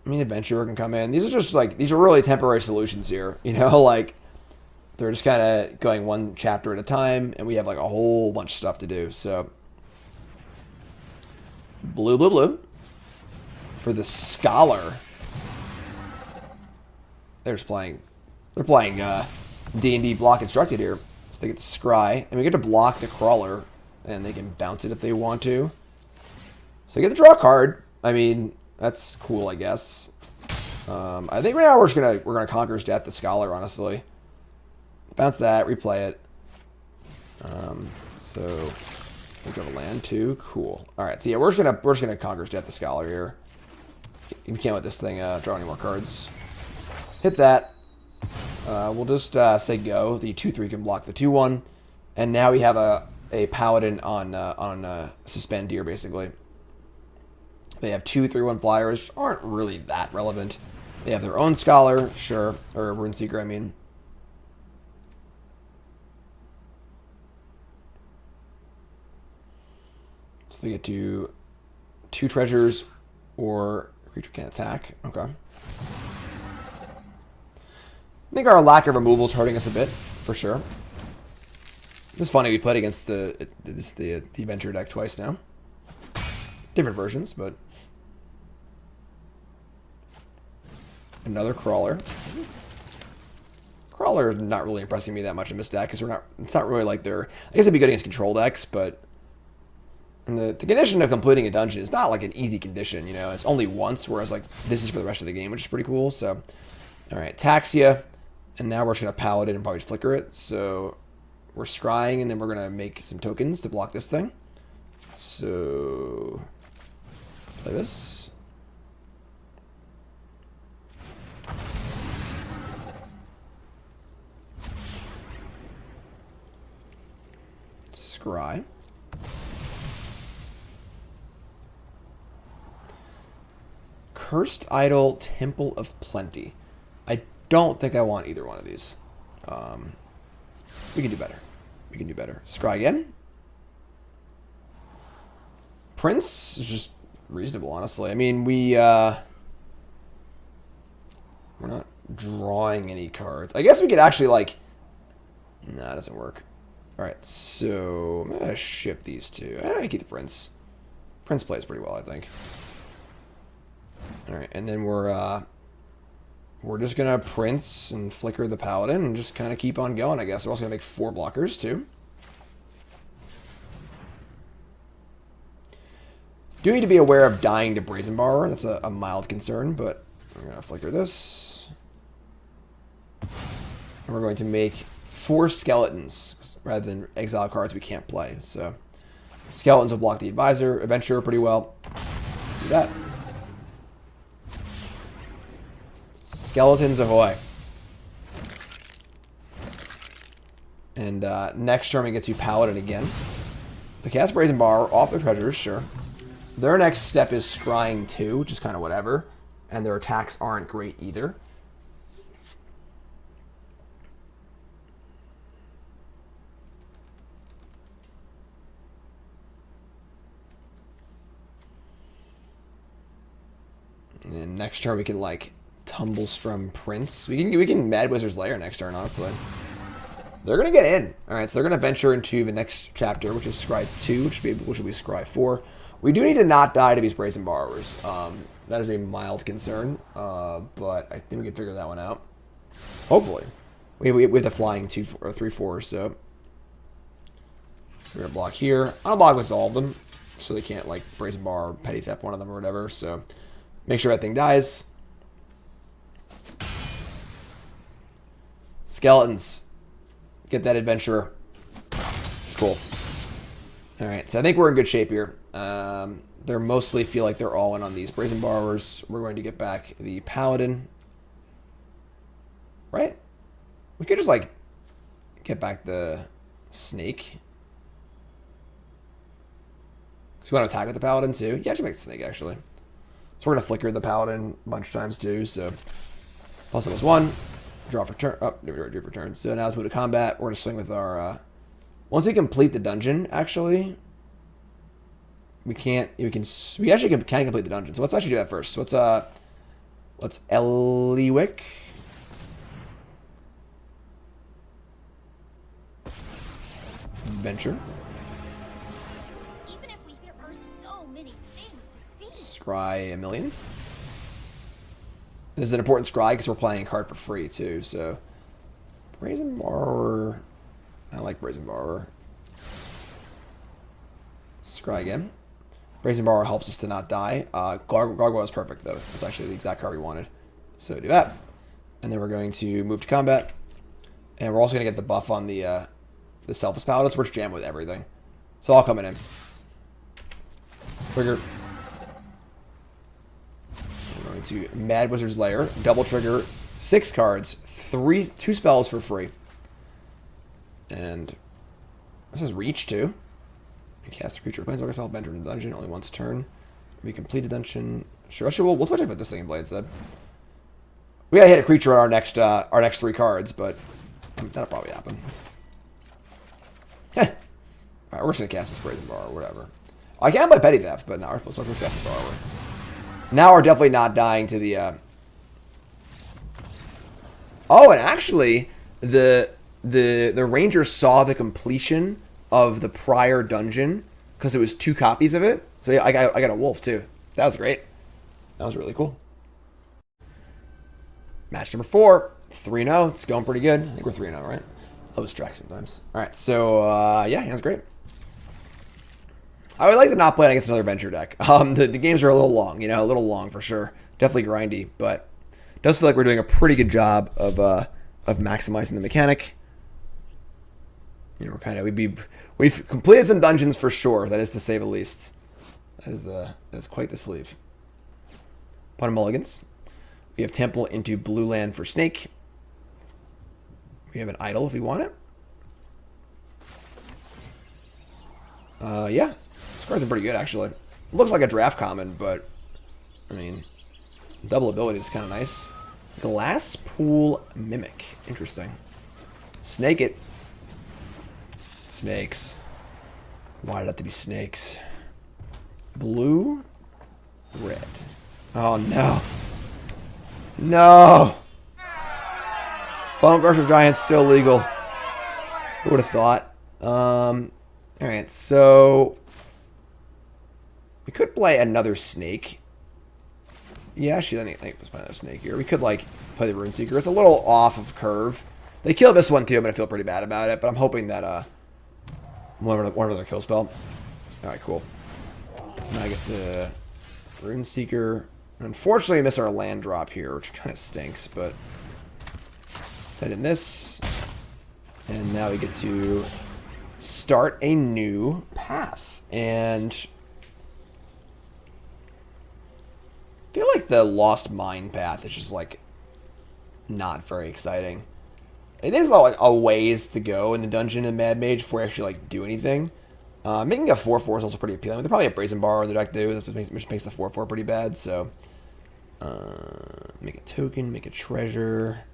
mean, Adventurer can come in. These are just like, these are really temporary solutions here. You know, like, they're just kind of going 1 chapter at a time, and we have like a whole bunch of stuff to do. So, blue, blue, blue. For the Scholar. They're playing D&D block instructed here. So they get to scry, and we get to block the Crawler, and they can bounce it if they want to. So they get to draw a card. I mean, that's cool, I guess. I think right now we're gonna Conqueror's Death, the Scholar, honestly. Bounce that, replay it. So we go to land too. Cool. All right. So yeah, we're just gonna Conqueror's Death, the Scholar here. You can't let this thing draw any more cards. Hit that. We'll just say go. The 2/3 can block the 2/1, and now we have a Paladin on Suspend here basically. They have 2 3/1 flyers, which aren't really that relevant. They have their own Scholar, sure, or Ruin Seeker, I mean. So they get to 2 treasures, or a creature can't attack. Okay. I think our lack of removal is hurting us a bit, for sure. It's funny, we played against the Adventure deck twice now. Different versions, but... Another Crawler. Crawler is not really impressing me that much in this deck, because it's not really like they're... I guess it'd be good against control decks, but... And the condition of completing a dungeon is not like an easy condition, you know. It's only once, whereas like this is for the rest of the game, which is pretty cool. So, all right, Taxia, and now we're just gonna Paladin and probably flicker it. So we're scrying, and then we're gonna make some tokens to block this thing. So play this. Scry. Cursed Idol, Temple of Plenty. I don't think I want either one of these. We can do better. We can do better. Scry again. Prince is just reasonable, honestly. I mean, we're not drawing any cards. I guess we could actually, like... Nah, it doesn't work. Alright, so... I'm going to ship these two. I keep the Prince. Prince plays pretty well, I think. Alright, and then we're just going to Prince and flicker the Paladin and just kind of keep on going, I guess. We're also going to make 4 blockers, too. Do need to be aware of dying to Brazen Borrower. That's a mild concern, but I'm going to flicker this. And we're going to make 4 skeletons rather than exile cards we can't play. So skeletons will block the adventurer pretty well. Let's do that. Skeletons ahoy. And next turn we get to Paladin again. The cast Brazen Borrower off their treasures, sure. Their next step is scrying 2, which is kind of whatever. And their attacks aren't great either. And next turn we can like Tumblestrum Prince. We can Mad Wizard's Lair next turn, honestly. They're gonna get in. Alright, so they're gonna venture into the next chapter, which is Scry 2, which will be Scry 4. We do need to not die to these Brazen Borrowers. That is a mild concern, but I think we can figure that one out. Hopefully. We have the flying 2 or 3/4, so we're gonna block here. I'll block with all of them, so they can't like Brazen Borrower, Petty Theft one of them or whatever. So make sure that thing dies. Skeletons. Get that adventurer. Cool. Alright, so I think we're in good shape here. They mostly feel like they're all in on these Brazen Borrowers. We're going to get back the Paladin. Right? We could just, like, get back the Snake. So we want to attack with the Paladin, too? Yeah, just make the Snake, actually. So we're going to flicker the Paladin a bunch of times, too. So, plus it was 1. Draw for turn. Oh, we already drew for turn. So now let's move to combat. We're going to swing with our... once we complete the dungeon, actually... We actually can complete the dungeon. So let's actually do that first. So let's Eliwick. Venture. Even if there are so many things to see. Scry 1,000,000. This is an important scry because we're playing a card for free too. So Brazen Borrower. I like Brazen Borrower. Scry again. Brazen Borrower helps us to not die. Gargoyle is perfect, though. That's actually the exact card we wanted. So do that. And then we're going to move to combat. And we're also going to get the buff on the Selfless Paladins. We're just jamming with everything. It's all coming in. Trigger. We're going to Mad Wizard's Lair. Double trigger. 6 cards. 2 spells for free. And this is Reach, too. Cast a creature. Planeswalker spell. Enter in the dungeon. Only once a turn. We complete a dungeon. Sure. We'll talk about this thing in play instead. We gotta hit a creature on our next 3 cards, but that'll probably happen. Heh. Alright, we're just gonna cast this Brazen Borrower or whatever. I can play Petty Theft, but now we're supposed to cast the Borrower. Now we're definitely not dying to the Oh, and actually the Rangers saw the completion of the prior dungeon because it was 2 copies of it. So yeah, I got a wolf too. That was great. That was really cool. Match number 4. 3-0. It's going pretty good. I think we're 3-0, right? I lose track sometimes. Alright, so yeah, that's great. I would like to not play against another Venture deck. The games are a little long, a little long for sure. Definitely grindy, but it does feel like we're doing a pretty good job of maximizing the mechanic. We've completed some dungeons for sure. That is to say the least. That is quite the sleeve. Upon mulligans, we have Temple into blue land for Snake. We have an idol if we want it. Yeah. This card's pretty good, actually. Looks like a draft common, but, I mean, double ability is kind of nice. Glass Pool Mimic. Interesting. Snake it. Snakes. Why did it have to be snakes? Blue, red. Oh, no. No! Bone Crusher Giant's still legal. Who would have thought? Alright, so... we could play another snake. Yeah, actually, I think let's play another snake here. We could, like, play the Rune Seeker. It's a little off of curve. They kill this one, too. I'm going to feel pretty bad about it, but I'm hoping that, one of their kill spell. Alright, cool. So now I get to Rune Seeker. Unfortunately, I miss our land drop here, which kind of stinks, but... send in this. And now we get to start a new path. And... I feel like the Lost Mine path is just, like, not very exciting. It is, like, a ways to go in the dungeon in Mad Mage before you actually, like, do anything. Making a 4/4 is also pretty appealing. They probably have Brazen Bar in the deck, too, which makes the 4/4 pretty bad, so... make a token, make a treasure.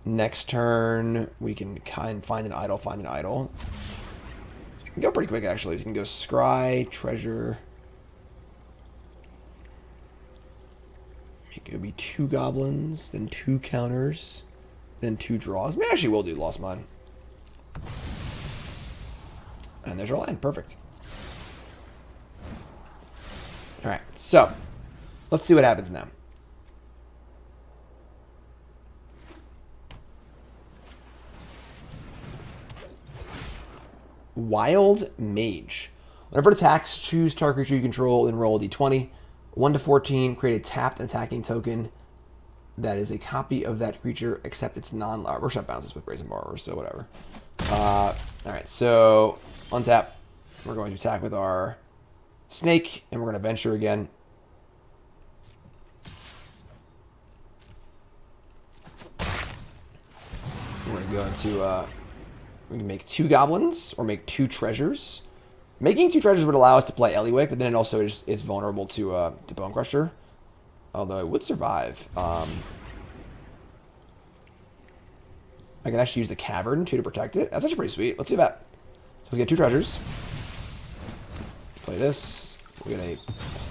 Next turn, we can find an idol, So you can go pretty quick, actually. So you can go Scry, treasure... It would be 2 goblins, then 2 counters, then 2 draws. Maybe actually we'll do Lost Mine. And there's our land. Perfect. Alright, so let's see what happens now. Wild Mage. Whenever it attacks, choose target creature you control and roll a d20. 1 to 14, create a tapped attacking token that is a copy of that creature, except it's non-workshop bounces with Brazen Borrower, so whatever. Alright, so untap. We're going to attack with our snake, and we're going to venture again. We're going to go into, we can make 2 goblins, or make 2 treasures. Making 2 treasures would allow us to play Eliwick, but then it also is vulnerable to Bone Crusher. Although it would survive. I can actually use the Cavern, too, to protect it. That's actually pretty sweet. Let's do that. So we get 2 treasures. Play this. We get a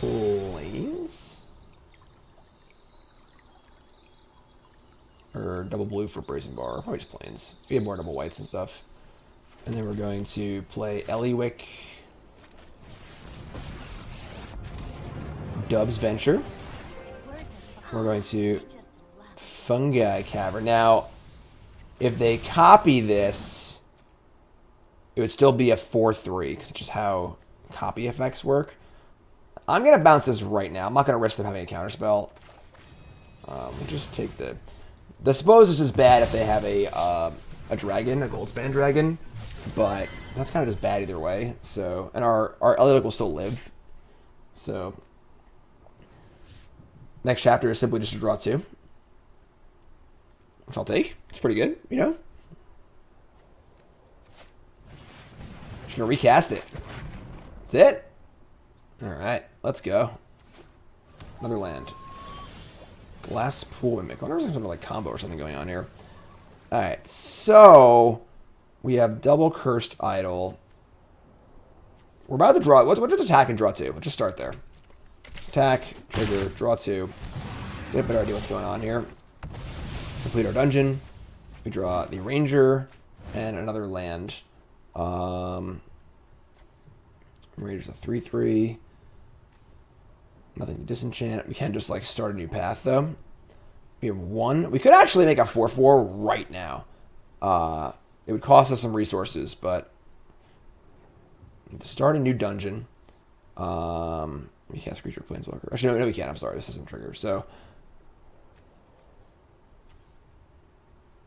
Plains. Or double blue for Brazen Bar. Probably just Plains. We have more double whites and stuff. And then we're going to play Eliwick. Dub's Venture. We're going to Fungi Cavern. Now, if they copy this, it would still be a 4/3, because it's just how copy effects work. I'm going to bounce this right now. I'm not going to risk them having a counterspell. We'll just take the... I suppose this is bad if they have a dragon, a Goldspan dragon, but that's kind of just bad either way. So, and our Eliwick will still live. So... next chapter is simply just a draw 2. Which I'll take. It's pretty good, you know? Just gonna recast it. That's it? Alright, let's go. Another land. Glass Pool Mimic. I wonder if there's some like combo or something going on here. Alright, so we have double Cursed Idol. We're about to draw. What does attack and draw 2? We'll just start there. Attack, trigger, draw 2. Get a better idea what's going on here. Complete our dungeon. We draw the Ranger and another land. Ranger's a 3/3. Nothing to disenchant. We can just like start a new path though. We have 1. We could actually make a 4/4 right now. It would cost us some resources, but to start a new dungeon. We cast creature planeswalker. Actually, no, we can't. I'm sorry. This isn't trigger. So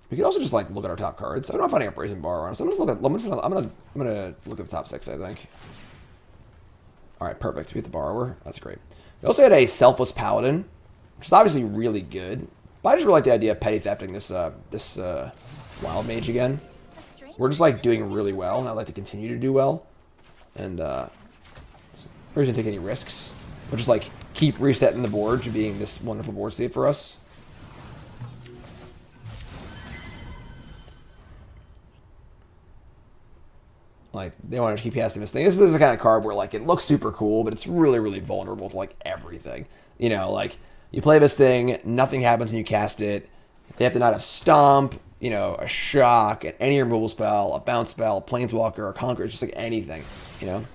we could also just like look at our top cards. I don't know if I have Brazen Bar on. So I'm gonna look at the top 6. I think. All right, perfect. We get the Borrower. That's great. We also had a Selfless Paladin, which is obviously really good. But I just really like the idea of petty thefting this Wild Mage again. We're just like doing really well, and I'd like to continue to do well. And we're just gonna take any risks. We'll just like keep resetting the board to being this wonderful board state for us. Like, they want to keep casting this thing. This is the kind of card where, like, it looks super cool, but it's really, really vulnerable to, like, everything. You know, like, you play this thing, nothing happens when you cast it. They have to not have Stomp, you know, a Shock, any removal spell, a Bounce spell, a Planeswalker, a Conqueror, just, like, anything, you know.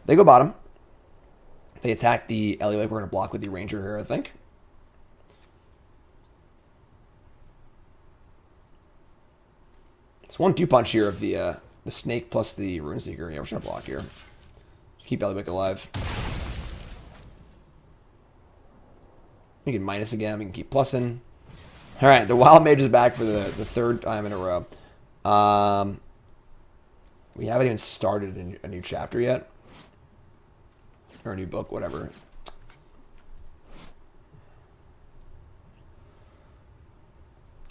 They go bottom. They attack the Eliwick. We're going to block with the Ranger here, I think. It's 1-2 punch here of the Snake plus the Runeseeker. Yeah, we're just going to block here. Just keep Eliwick alive. We can minus again. We can keep plussing. Alright, the Wild Mage is back for the third time in a row. We haven't even started a new chapter yet. Or a new book, whatever.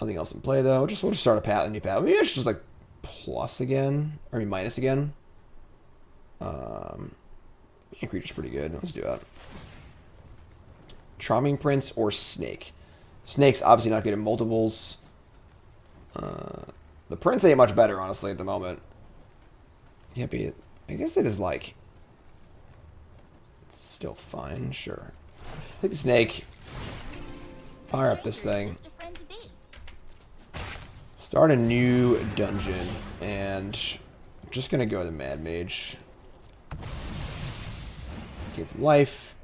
Nothing else in play, though. We'll just start a new path. Maybe it's just like plus again. Or minus again. Creature's pretty good. Let's do that. Charming Prince or Snake. Snake's obviously not good at multiples. The Prince ain't much better, honestly, at the moment. Can't be it. I guess it is like... It's still fine, sure. Take the Snake. Fire up this thing. Start a new dungeon. And I'm just going to go to the Mad Mage. Get some life.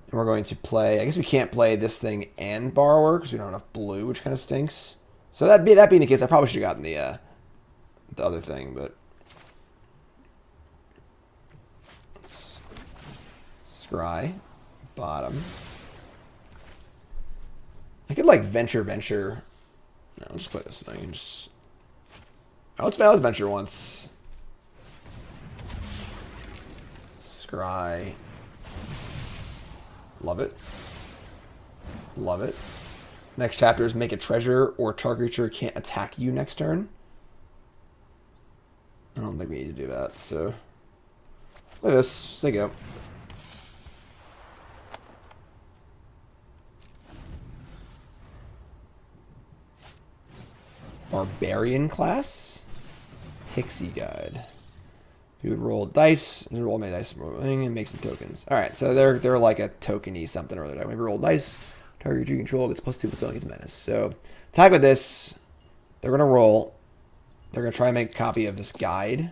And we're going to play... I guess we can't play this thing and Borrower because we don't have enough blue, which kind of stinks. So that being the case, I probably should have gotten the other thing, but... Let's scry. Bottom. I could, like, venture. No, I'll just play this thing and just... Oh, let's venture once. Scry. Love it. Love it. Next chapter is make a treasure or target creature can't attack you next turn. I don't think we need to do that, so... Play this. There you go. Barbarian class? Pixie Guide. You would roll dice, and roll many dice and make some tokens. Alright, so they're like a tokeny something or other. Maybe roll dice, target you control gets +2 plus gets menace. So attack with this. They're gonna roll. They're gonna try and make a copy of this guide.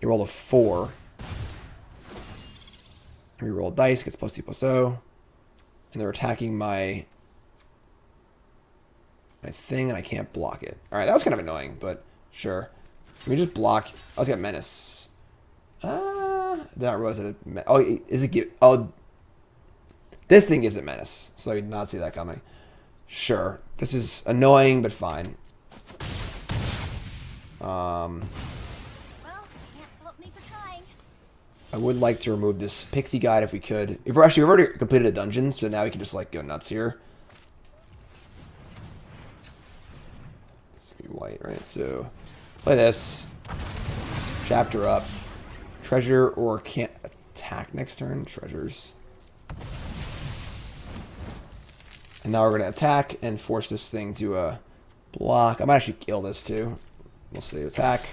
You roll a 4. And we roll dice, gets +2 plus 0. And they're attacking my thing, and I can't block it. Alright, that was kind of annoying, but sure. Let me just block. Oh, it's got menace. Did not realize that it... Oh, is it give... Oh, this thing gives it menace. So I did not see that coming. Sure. This is annoying, but fine. Well, can't fault me for trying. I would like to remove this Pixie Guide if we could. We've already completed a dungeon, so now we can just, like, go nuts here. It's gonna be white, right? So, play this. Chapter up. Treasure or can't attack next turn. Treasures. And now we're going to attack and force this thing to block. I might actually kill this too. We'll see. Attack.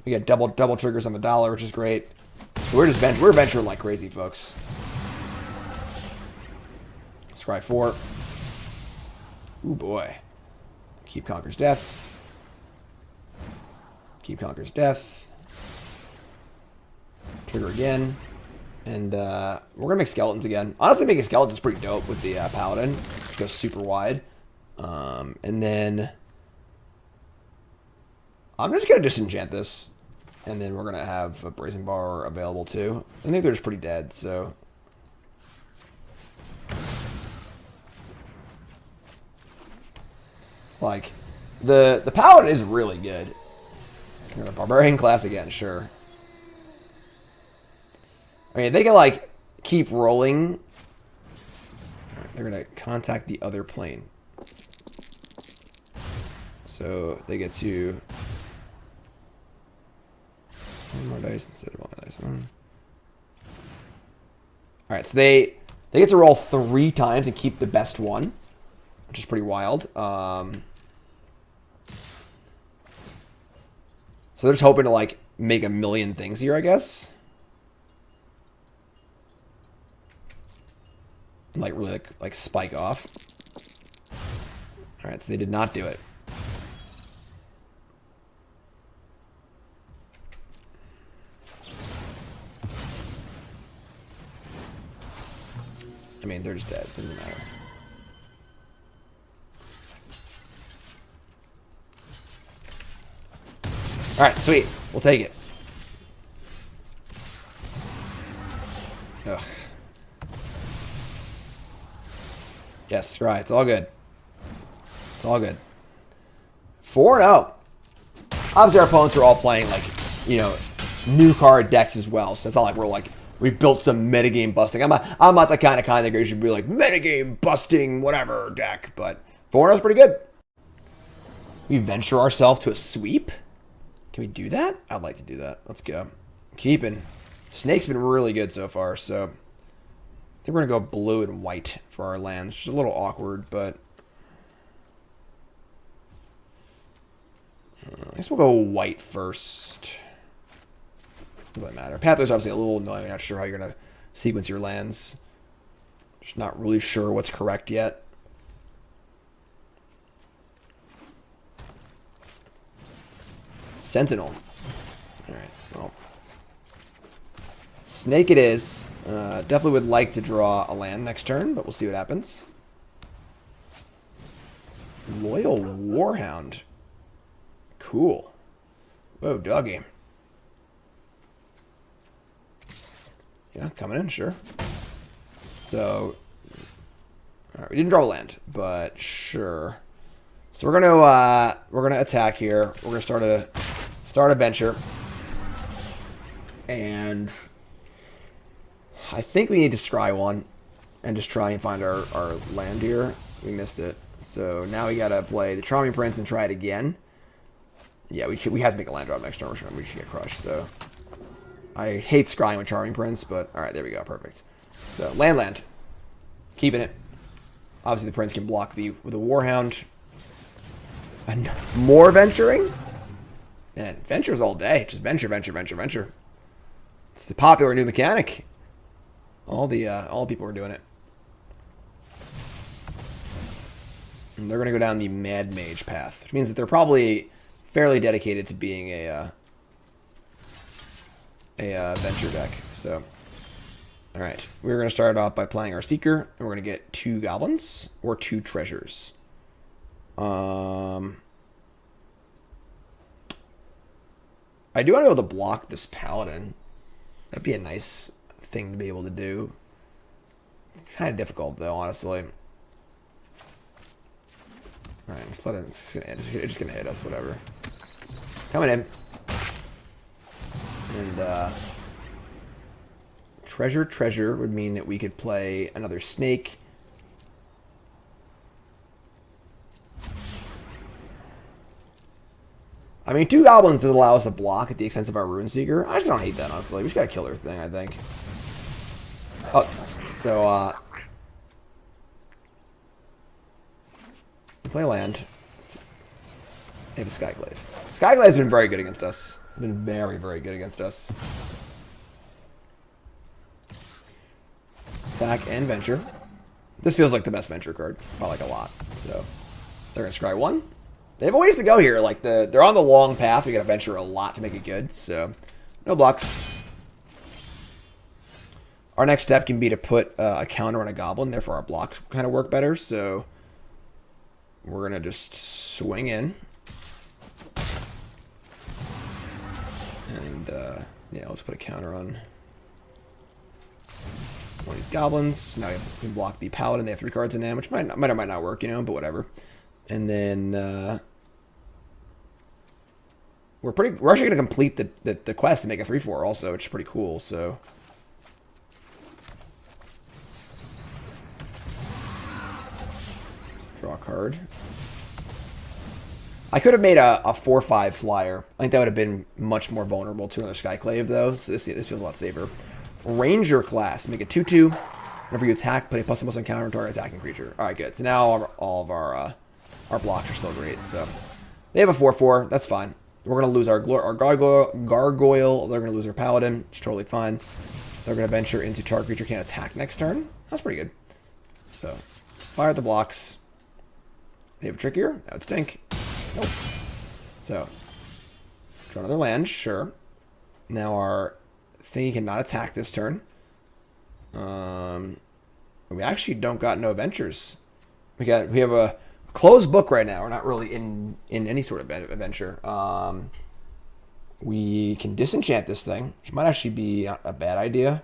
We get double triggers on the dollar, which is great. So we're venturing like crazy, folks. Scry 4. Ooh boy. Keep Conquers Death. Keep Conquers Death. Trigger again. And we're going to make Skeletons again. Honestly, making Skeletons is pretty dope with the Paladin, which goes super wide. And then I'm just going to disenchant this. And then we're going to have a Brazen Bar available too. I think they're just pretty dead, so... Like, the Paladin is really good. Barbarian class again, sure. I mean, they can, like, keep rolling. They're going to contact the other plane. So, they get to... 1 more dice instead of 1 Nice one. All right, so they get to roll 3 times and keep the best one, which is pretty wild. So they're just hoping to like make a million things here, I guess. And, like really like spike off. All right, so they did not do it. I mean, they're just dead. It doesn't matter. Alright, sweet. We'll take it. Ugh. Yes, right. It's all good. It's all good. 4-0. Obviously, our opponents are all playing, like, you know, new card decks as well. So it's not like we're like, we built some metagame busting. I'm not the kind that you should be like, metagame busting, whatever deck. But 4-0 is pretty good. We venture ourselves to a sweep. Can we do that? I'd like to do that. Let's go. Keeping. Snake's been really good so far, so I think we're going to go blue and white for our lands, which is a little awkward, but I guess we'll go white first. Doesn't matter. Pathway's obviously a little annoying. I'm not sure how you're going to sequence your lands. Just not really sure what's correct yet. Sentinel. Alright, well. Snake it is. Definitely would like to draw a land next turn, but we'll see what happens. Loyal Warhound. Cool. Whoa, doggy. Yeah, coming in, sure. So, alright, we didn't draw a land, but sure. So we're gonna attack here. We're gonna start a venture, and I think we need to scry one and just try and find our land here. We missed it, so now we gotta play the Charming Prince and try it again. Yeah, we have to make a land drop next turn. We should get crushed. So I hate scrying with Charming Prince, but all right, there we go, perfect. So land, keeping it. Obviously, the Prince can block with a Warhound. And more venturing? Man, ventures all day. Just venture. It's the popular new mechanic. All the people are doing it. And they're going to go down the Mad Mage path, which means that they're probably fairly dedicated to being a venture deck. So, all right, we're going to start off by playing our Seeker, and we're going to get 2 goblins or 2 treasures. I do want to be able to block this paladin. That'd be a nice thing to be able to do. It's kind of difficult though, honestly. Alright, just let it. It's just gonna hit us, whatever. Coming in. And treasure would mean that we could play another snake. I mean, 2 goblins does allow us to block at the expense of our Rune Seeker. I just don't hate that, honestly. We just gotta kill their thing, I think. Oh, so, play land. They have a Skyglaive. Skyglaive's been very good against us. Been very, very good against us. Attack and venture. This feels like the best venture card. I like a lot. So, they're gonna scry 1. They have a ways to go here. Like they're on the long path. We got to venture a lot to make it good. So, no blocks. Our next step can be to put a counter on a goblin. Therefore, our blocks kind of work better. So, we're gonna just swing in, and yeah, let's put a counter on one of these goblins. Now we can block the paladin. They have 3 cards in hand, which might or might not work, you know, but whatever. And then we're actually gonna complete the quest to make a 3/4 also, which is pretty cool. So let's draw a card. I could have made a 4/5 flyer. I think that would have been much more vulnerable to another Skyclave, though. So this feels a lot safer. Ranger class. Make a 2/2. Whenever you attack, put a +1/+1 counter on target attacking creature. All right, good. So now all of our blocks are still great. So they have a 4/4. That's fine. We're going to lose our gargoyle. They're going to lose their paladin. It's totally fine. They're going to venture into target creature can't attack next turn. That's pretty good. So fire at the blocks. They have a trickier. That would stink. Nope. So draw another land. Sure. Now our thingy cannot attack this turn. We actually don't got no adventures. We have a closed book right now. We're not really in any sort of adventure. We can disenchant this thing, which might actually be a bad idea.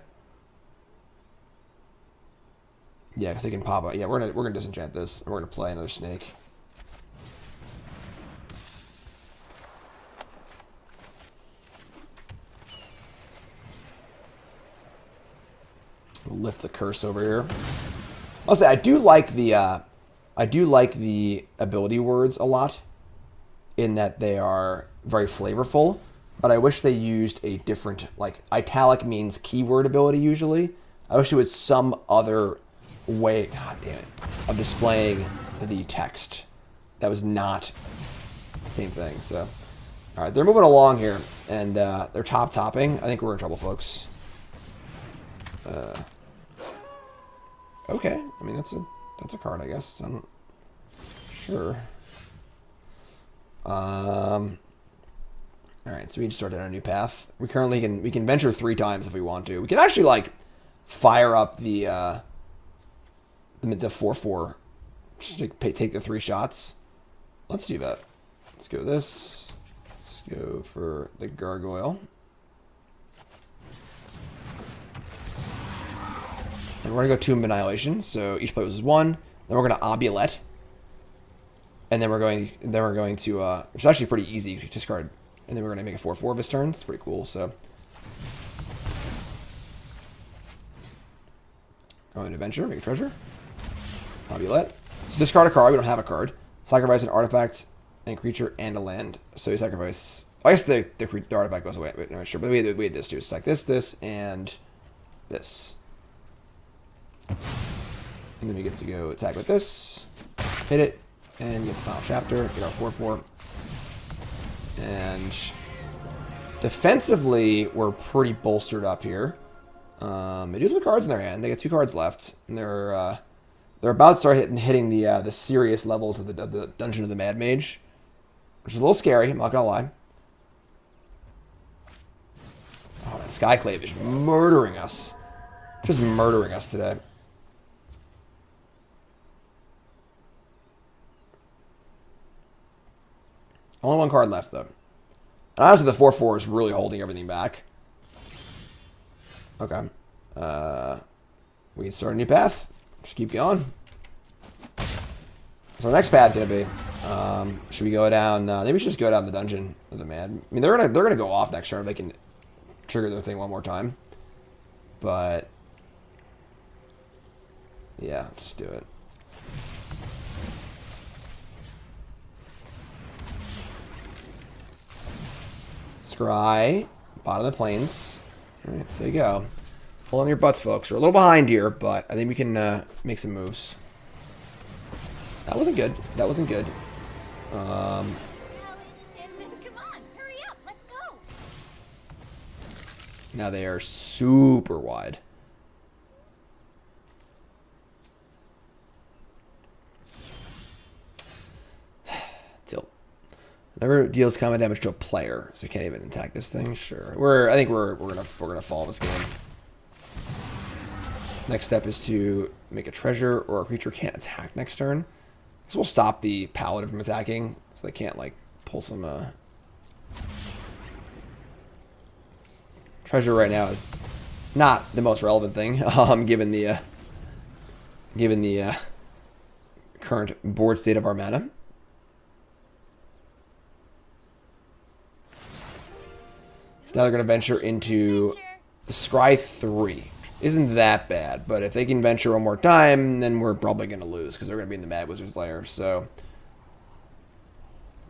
Yeah, because they can pop up. Yeah, we're gonna disenchant this. We're gonna play another snake. We'll lift the curse over here. I'll say I do like the ability words a lot, in that they are very flavorful. But I wish they used a different, like, italic means keyword ability usually. I wish it was some other way, god damn it, of displaying the text. That was not the same thing. So, all right, they're moving along here, and they're topping. I think we're in trouble, folks. Okay, I mean that's a card, I guess. I'm sure. All right, so we just started on a new path. We can venture 3 times if we want to. We can actually like fire up the 4/4, just to take the 3 shots. Let's do that. Let's go this. Let's go for the gargoyle. And we're gonna go Tomb of Annihilation. So each play was 1. Then we're gonna Obulette. And then we're going to which is actually pretty easy to discard. And then we're gonna make a 4/4 this turn. It's pretty cool. So going to adventure, make a treasure. Obulette. So discard a card. We don't have a card. Sacrifice an artifact and creature and a land. So you sacrifice. I guess the artifact goes away. Wait, no, sure. But we had this too. It's like this, and this. And then we get to go attack with this, hit it, and get the final chapter, get our 4/4. And defensively, we're pretty bolstered up here. They do have some cards in their hand. They got 2 cards left, and they're about to start hitting the serious levels of the Dungeon of the Mad Mage, which is a little scary. I'm not gonna lie. Oh, that Skyclave is murdering us, just murdering us today. Only 1 card left, though. And honestly, the 4/4 is really holding everything back. Okay. We can start a new path. Just keep going. So our next path going to be? Should we go down? Maybe we should just go down the Dungeon of the Mad. I mean, they're gonna go off next turn. They can trigger their thing one more time. But yeah, just do it. Scry, bottom of the plains. All right, so you go. Hold on your butts, folks. We're a little behind here, but I think we can make some moves. That wasn't good. That wasn't good. Come on, hurry up, let's go. Now they are super wide. Tilt. Never deals combat damage to a player, so you can't even attack this thing. Sure. I think we're gonna fall this game. Next step is to make a treasure, or a creature can't attack next turn. So we'll stop the paladin from attacking, so they can't like pull some treasure right now is not the most relevant thing, given the current board state of our mana. So now they're going to venture into the Scry 3. Isn't that bad, but if they can venture one more time, then we're probably going to lose, because they're going to be in the Mad Wizard's lair. So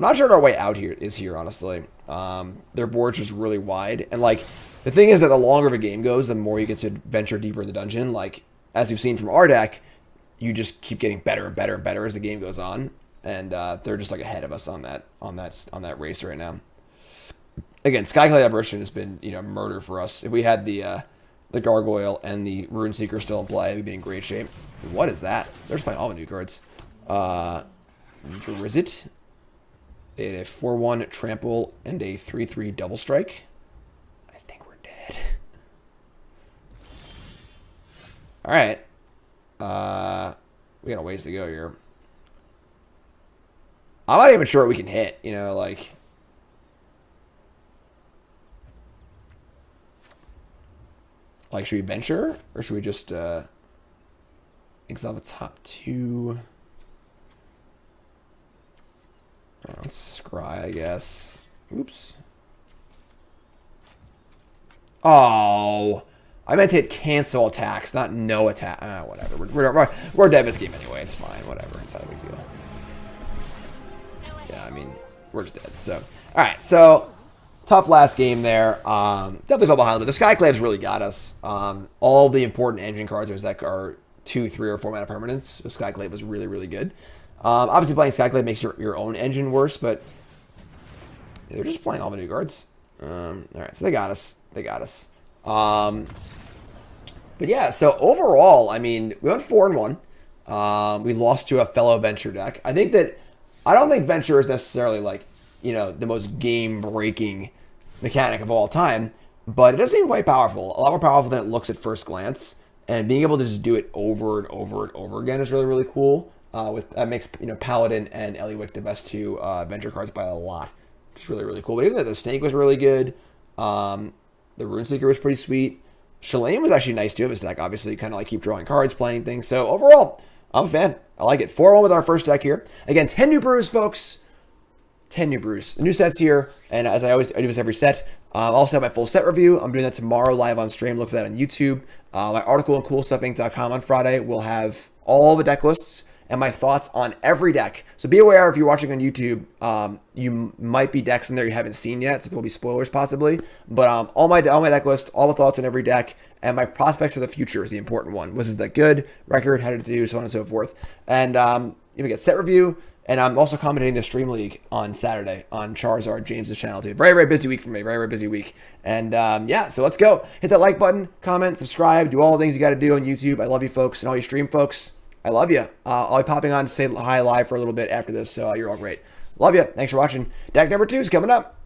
not sure what our way out here is here, honestly. Their board's just really wide. And, like, the thing is that the longer the game goes, the more you get to venture deeper in the dungeon. Like, as you've seen from our deck, you just keep getting better and better and better as the game goes on. And they're just, like, ahead of us on that race right now. Again, Skyclad Apparition has been, murder for us. If we had the Gargoyle and the Runeseeker still in play, we'd be in great shape. What is that? They're just playing all the new cards. Drizzt. They had a 4-1 trample and a 3-3 double strike. I think we're dead. Alright. We got a ways to go here. I'm not even sure what we can hit, like... Like, should we venture? Or should we just, exile the top two? Let's scry, I guess. Oops. Oh. I meant to hit cancel attacks, not no attack. Whatever. We're dead this game anyway. It's fine. Whatever. It's not a big deal. Yeah, I mean, we're just dead. So, alright. So... Tough last game there. Definitely fell behind, but the Skyclaves really got us. All the important engine cards in this deck are 2, 3, or 4 mana permanents. So Skyclave was really, really good. Obviously, playing Skyclave makes your own engine worse, but they're just playing all the new cards. Alright, so they got us. They got us. But yeah, so overall, I mean, we went 4-1. We lost to a fellow Venture deck. I don't think Venture is necessarily like, the most game-breaking mechanic of all time, but it does seem quite powerful. A lot more powerful than it looks at first glance, and being able to just do it over and over and over again is really, really cool. That makes, Paladin and Eliwick the best two Venture cards by a lot, which is really, really cool. But even though the Snake was really good, the Runeseeker was pretty sweet. Shalane was actually nice too of his deck, obviously, kind of like keep drawing cards, playing things. So overall, I'm a fan. I like it. 4-1 with our first deck here. Again, 10 new brews, folks. 10 new brews. The new set's here, and as I do this every set, I also have my full set review. I'm doing that tomorrow live on stream. Look for that on YouTube. My article on coolstuffinc.com on Friday will have all the deck lists and my thoughts on every deck. So be aware if you're watching on YouTube, you might be decks in there you haven't seen yet, so there will be spoilers possibly. But all my deck list, all the thoughts on every deck, and my prospects for the future is the important one. Was this deck good? Record, how did it do? So on and so forth. And you get set review. And I'm also commentating the Stream League on Saturday on Charizard James's channel too. Very, very busy week for me. Very, very busy week. And yeah, so let's go. Hit that like button, comment, subscribe, do all the things you got to do on YouTube. I love you folks, and all you stream folks. I love you. I'll be popping on to say hi live for a little bit after this, so you're all great. Love you. Thanks for watching. Deck number 2 is coming up.